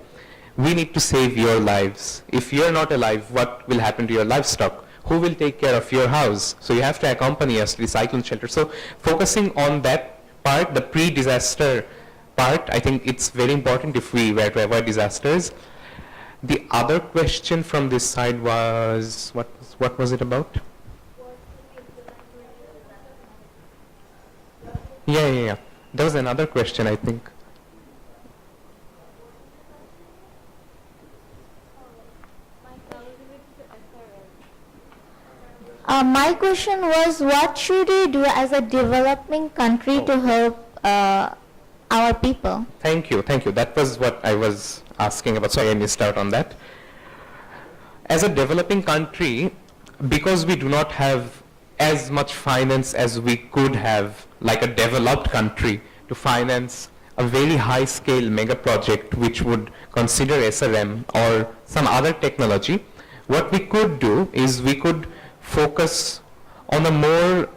we need to save your lives. If you're not alive, what will happen to your livestock? Who will take care of your house? So you have to accompany us to the cyclone shelter. So focusing on that part, the pre-disaster part, I think it's very important if we were to avoid disasters. The other question from this side was, what was it about? Yeah. There was another question, I think. My question was, what should we do as a developing country to help our people? Thank you. That was what I was asking about. Sorry, I missed out on that. As a developing country, because we do not have as much finance as we could have, like a developed country, to finance a very high-scale mega project which would consider SRM or some other technology, what we could do is we could focus on a more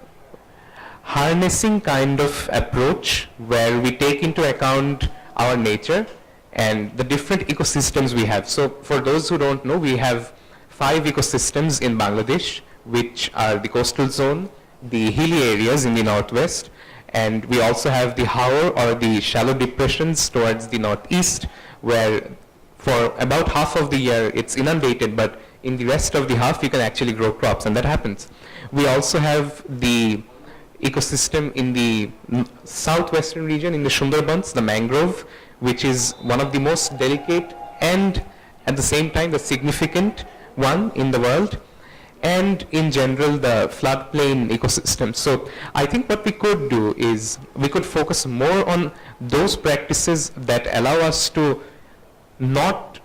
harnessing kind of approach where we take into account our nature and the different ecosystems we have. So for those who don't know, we have 5 ecosystems in Bangladesh, which are the coastal zone, the hilly areas in the northwest, and we also have the Haor or the shallow depressions towards the northeast, where for about half of the year it's inundated, but in the rest of the half you can actually grow crops, and that happens. We also have the ecosystem in the southwestern region, in the Sundarbans, the mangrove, which is one of the most delicate and at the same time the significant one in the world, and in general the floodplain ecosystem. So I think what we could do is we could focus more on those practices that allow us to not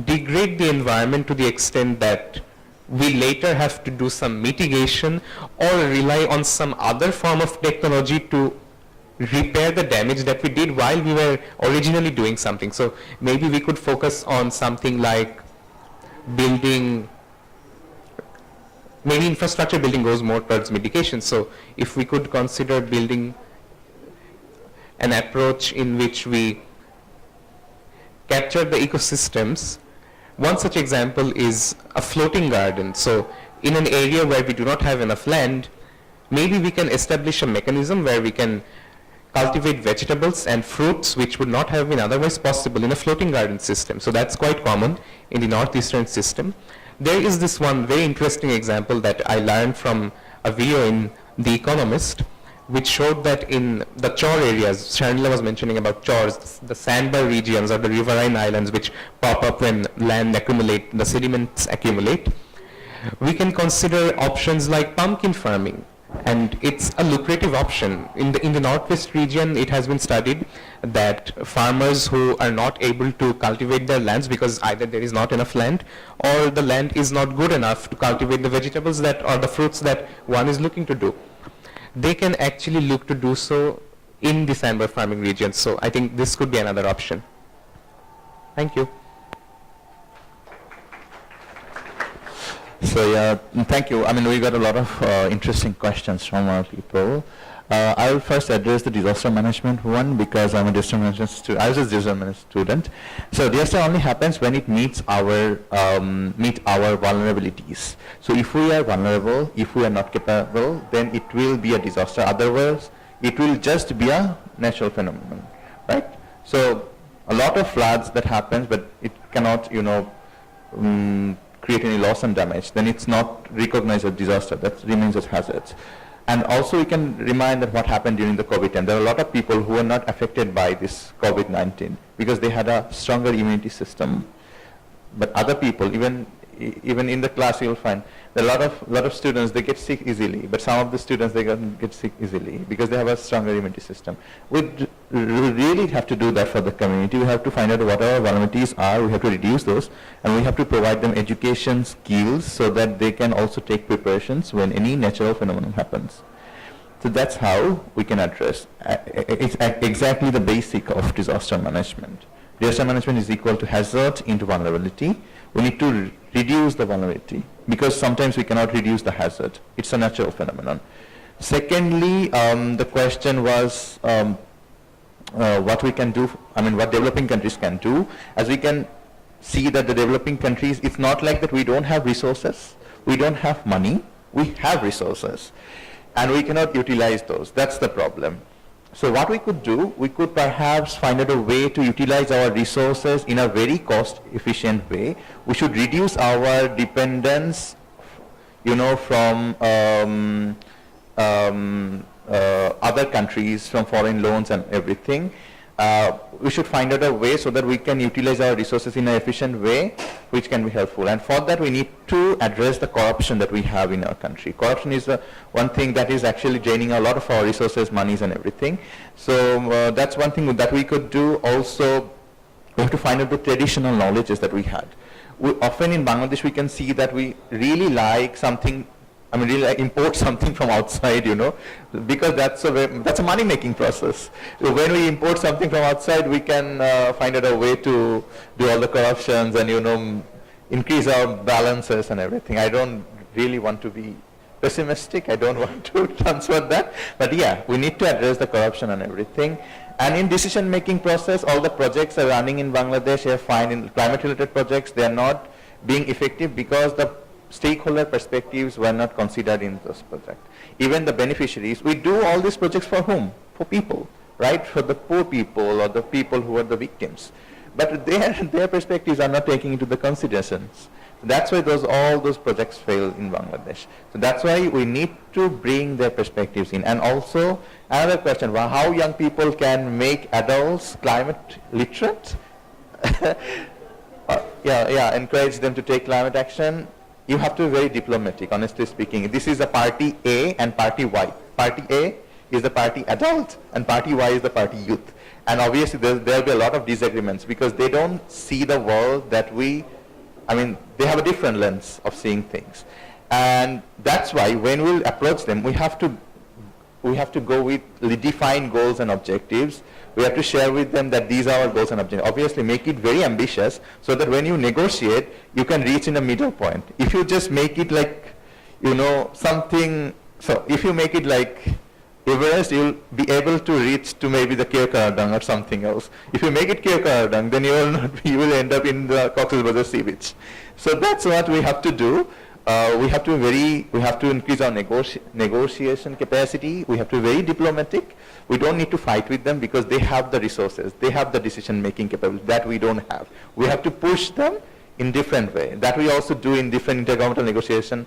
degrade the environment to the extent that we later have to do some mitigation or rely on some other form of technology to repair the damage that we did while we were originally doing something. So maybe we could focus on something like building, maybe infrastructure building goes more towards mitigation. So if we could consider building an approach in which we capture the ecosystems. One such example is a floating garden. So in an area where we do not have enough land, maybe we can establish a mechanism where we can cultivate vegetables and fruits which would not have been otherwise possible in a floating garden system. So that's quite common in the northeastern system. There is this one very interesting example that I learned from a video in The Economist, which showed that in the chore areas, Sharnila was mentioning about chores, the sandbar regions or the riverine islands which pop up when land accumulate, the sediments accumulate, we can consider options like pumpkin farming. And it's a lucrative option. In the northwest region, it has been studied that farmers who are not able to cultivate their lands because either there is not enough land or the land is not good enough to cultivate the vegetables that or the fruits that one is looking to do, they can actually look to do so in the sandbar farming region. So I think this could be another option. Thank you. So yeah, thank you. I mean, we got a lot of interesting questions from our people. I will first address the disaster management one because I'm a disaster management student. I was a disaster management student. So disaster only happens when it meets our vulnerabilities. So if we are vulnerable, if we are not capable, then it will be a disaster. Otherwise, it will just be a natural phenomenon, right? So a lot of floods that happens, but it cannot, create any loss and damage, then it's not recognized as disaster. That remains as hazards. And also we can remind that what happened during the COVID time. There are a lot of people who are not affected by this COVID-19 because they had a stronger immunity system. But other people, even in the class, you'll find there are a lot of students, they get sick easily. But some of the students, they get sick easily because they have a stronger immunity system. We really have to do that for the community. We have to find out what our vulnerabilities are. We have to reduce those. And we have to provide them education skills so that they can also take preparations when any natural phenomenon happens. So that's how we can address. It's exactly the basic of disaster management. Disaster management is equal to hazard into vulnerability. We need to reduce the vulnerability because sometimes we cannot reduce the hazard. It's a natural phenomenon. Secondly, the question was what we can do, what developing countries can do. As we can see that the developing countries, it's not like that we don't have resources, we don't have money, we have resources and we cannot utilize those. That's the problem. So what we could do, we could perhaps find out a way to utilize our resources in a very cost-efficient way. We should reduce our dependence, from other countries, from foreign loans and everything. We should find out a way so that we can utilize our resources in an efficient way, which can be helpful. And for that, we need to address the corruption that we have in our country. Corruption is one thing that is actually draining a lot of our resources, monies, and everything. So that's one thing that we could do. Also, we have to find out the traditional knowledges that we had. Often in Bangladesh, we can see that we really like something. Really like import something from outside, because that's a money-making process. So when we import something from outside, we can find out a way to do all the corruptions and, increase our balances and everything. I don't really want to be pessimistic. I don't want to transfer that. But yeah, we need to address the corruption and everything. And in decision-making process, all the projects are running in Bangladesh. I find in climate-related projects, they are not being effective because the stakeholder perspectives were not considered in those projects. Even the beneficiaries, we do all these projects for whom? For people, right? For the poor people or the people who are the victims. But their perspectives are not taking into the considerations. That's why all those projects fail in Bangladesh. So that's why we need to bring their perspectives in. And also, another question, well, how young people can make adults climate literate? Encourage them to take climate action. You have to be very diplomatic, honestly speaking. This is a party A and party Y. Party A is the party adult and party Y is the party youth. And obviously there will be a lot of disagreements because they don't see the world that they have a different lens of seeing things. And that's why when we'll approach them, we have to go with defined goals and objectives. We have to share with them that these are our goals and objectives. Obviously make it very ambitious so that when you negotiate, you can reach in a middle point. If you just make it like, something, so if you make it like Everest, you'll be able to reach to maybe the Keokaradang or something else. If you make it Keokaradang, then you will end up in the Cox's Bazar Sea Beach. So that's what we have to do. We have to increase our negotiation capacity. We have to be very diplomatic. We don't need to fight with them because they have the resources. They have the decision-making capability that we don't have. We have to push them in different way. That we also do in different intergovernmental negotiation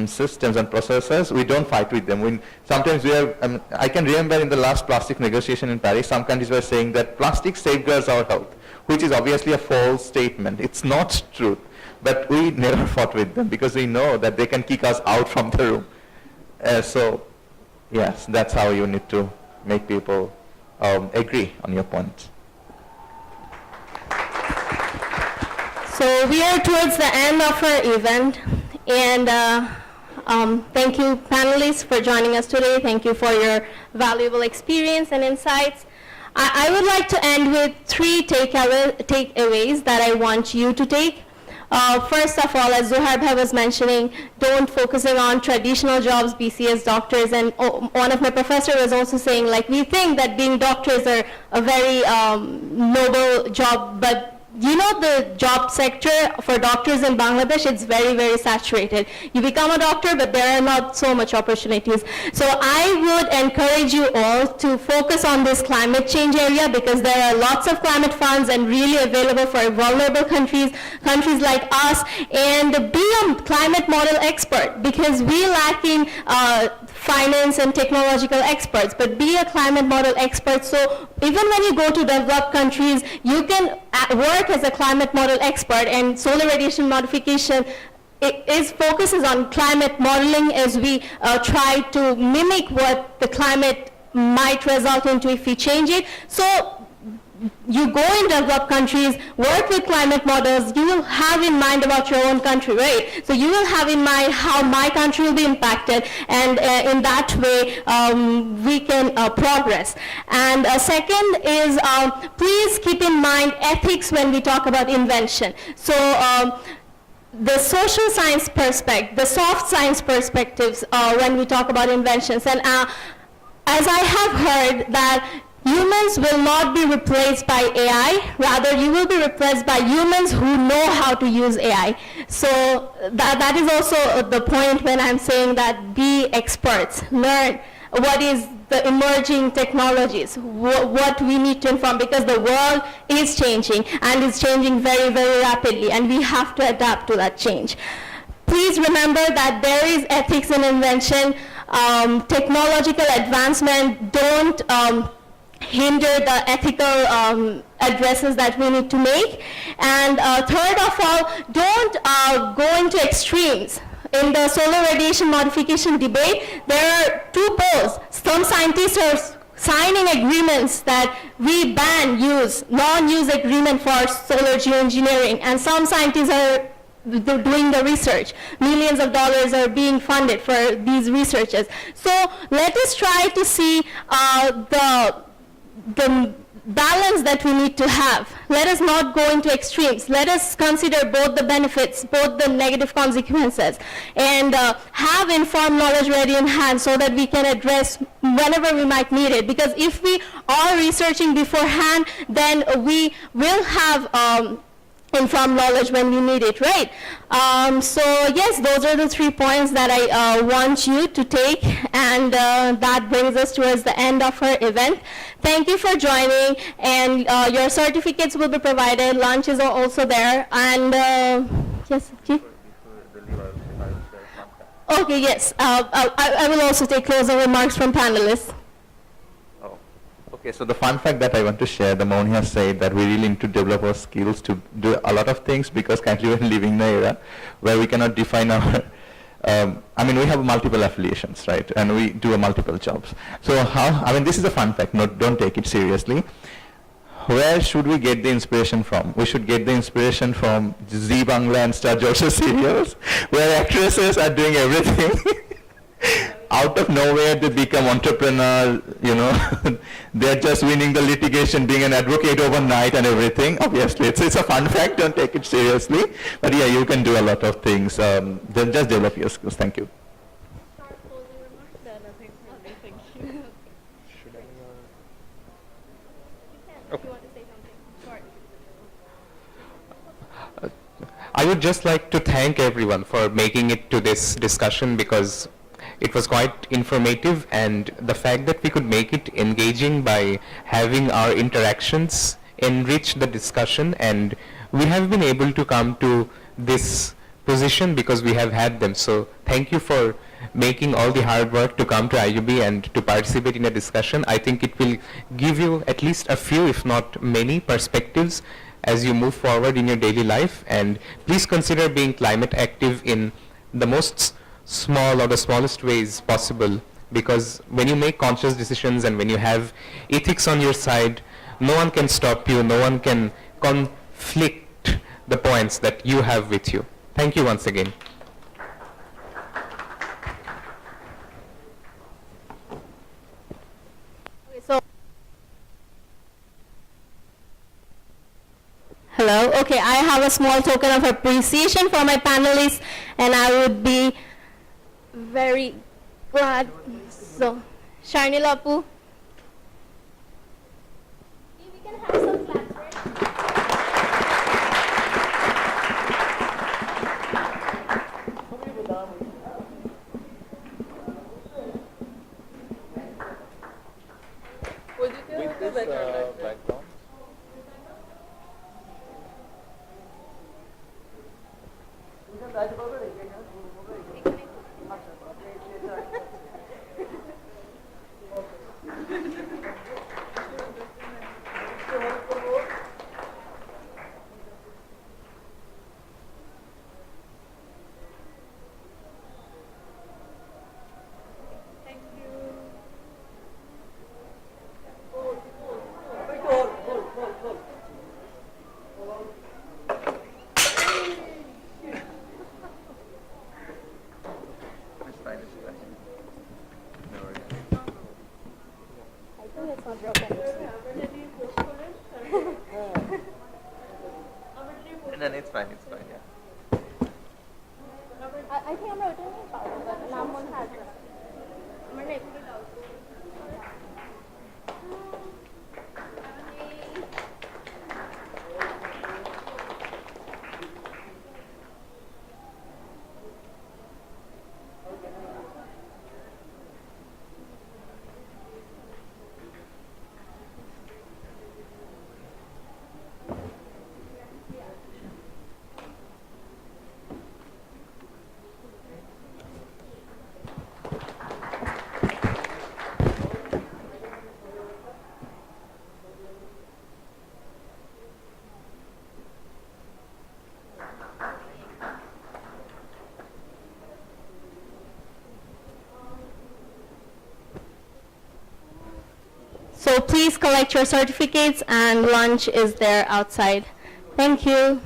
systems and processes. We don't fight with them. Sometimes we have, I can remember in the last plastic negotiation in Paris, some countries were saying that plastic safeguards our health, which is obviously a false statement. It's not true. But we never fought with them because we know that they can kick us out from the room. So, yes, that's how you need to make people agree on your point. So we are towards the end of our event, and thank you panelists for joining us today. Thank you for your valuable experience and insights. I would like to end with 3 takeaways that I want you to take. First of all, as Zuhair Bhai was mentioning, don't focusing on traditional jobs, BCS doctors, and one of my professors was also saying, like, we think that being doctors are a very noble job, but the job sector for doctors in Bangladesh, it's very, very saturated. You become a doctor, but there are not so much opportunities. So I would encourage you all to focus on this climate change area because there are lots of climate funds and really available for vulnerable countries like us, and be a climate model expert because we lacking finance and technological experts, but be a climate model expert. So even when you go to developed countries, you can work as a climate model expert, and solar radiation modification focuses on climate modeling as we try to mimic what the climate might result into if we change it. So you go in developed countries, work with climate models, you will have in mind about your own country, right? So you will have in mind how my country will be impacted, and in that way we can progress. And second is please keep in mind ethics when we talk about invention. So the social science perspective, the soft science perspectives when we talk about inventions. And as I have heard that humans will not be replaced by AI, rather you will be replaced by humans who know how to use AI. So that is also the point when I'm saying that be experts, learn what is the emerging technologies, what we need to inform, because the world is changing and it's changing very, very rapidly, and we have to adapt to that change. Please remember that there is ethics in invention. Technological advancement don't hinder the ethical addresses that we need to make. And third of all, don't go into extremes. In the solar radiation modification debate, there are 2 poles. Some scientists are signing agreements that we ban non-use agreement for solar geoengineering, and some scientists are doing the research. Millions of dollars are being funded for these researches. So let us try to see the balance that we need to have. let us not go into extremes. Let us consider both the benefits, both the negative consequences, and have informed knowledge ready in hand so that we can address whenever we might need it. Because if we are researching beforehand, then we will have informed knowledge when we need it, right? So yes, those are the 3 points that I want you to take, and that brings us towards the end of our event. Thank you for joining, and your certificates will be provided. Lunch is also there, and yes, Chief? Okay, yes, I will also take closing remarks from panelists. Okay, so the fun fact that I want to share, the Moni has said that we really need to develop our skills to do a lot of things, because currently we're living in an era where we cannot define our, I mean, we have multiple affiliations, right? And we do multiple jobs. So this is a fun fact, don't take it seriously. Where should we get the inspiration from? We should get the inspiration from Zee Bangla and Star Georgia serials, where actresses are doing everything. Out of nowhere they become entrepreneurs, they're just winning the litigation, being an advocate overnight and everything. Obviously, it's a fun fact, don't take it seriously. But yeah, you can do a lot of things. Then just develop your skills. Thank you. I would just like to thank everyone for making it to this discussion, because it was quite informative, and the fact that we could make it engaging by having our interactions enrich the discussion, and we have been able to come to this position because we have had them. So thank you for making all the hard work to come to IUB and to participate in a discussion. I think it will give you at least a few, if not many, perspectives as you move forward in your daily life. And please consider being climate active in the most small or the smallest ways possible, because when you make conscious decisions and when you have ethics on your side, no one can stop you, no one can conflict the points that you have with you. Thank you once again. Hello. Okay, I have a small token of appreciation for my panelists, and I would be very glad. So, Sharnila Apu. We can have some claps, With this background. No, it's fine, yeah. I think I'm returning but Namon has it. So please collect your certificates, and lunch is there outside. Thank you.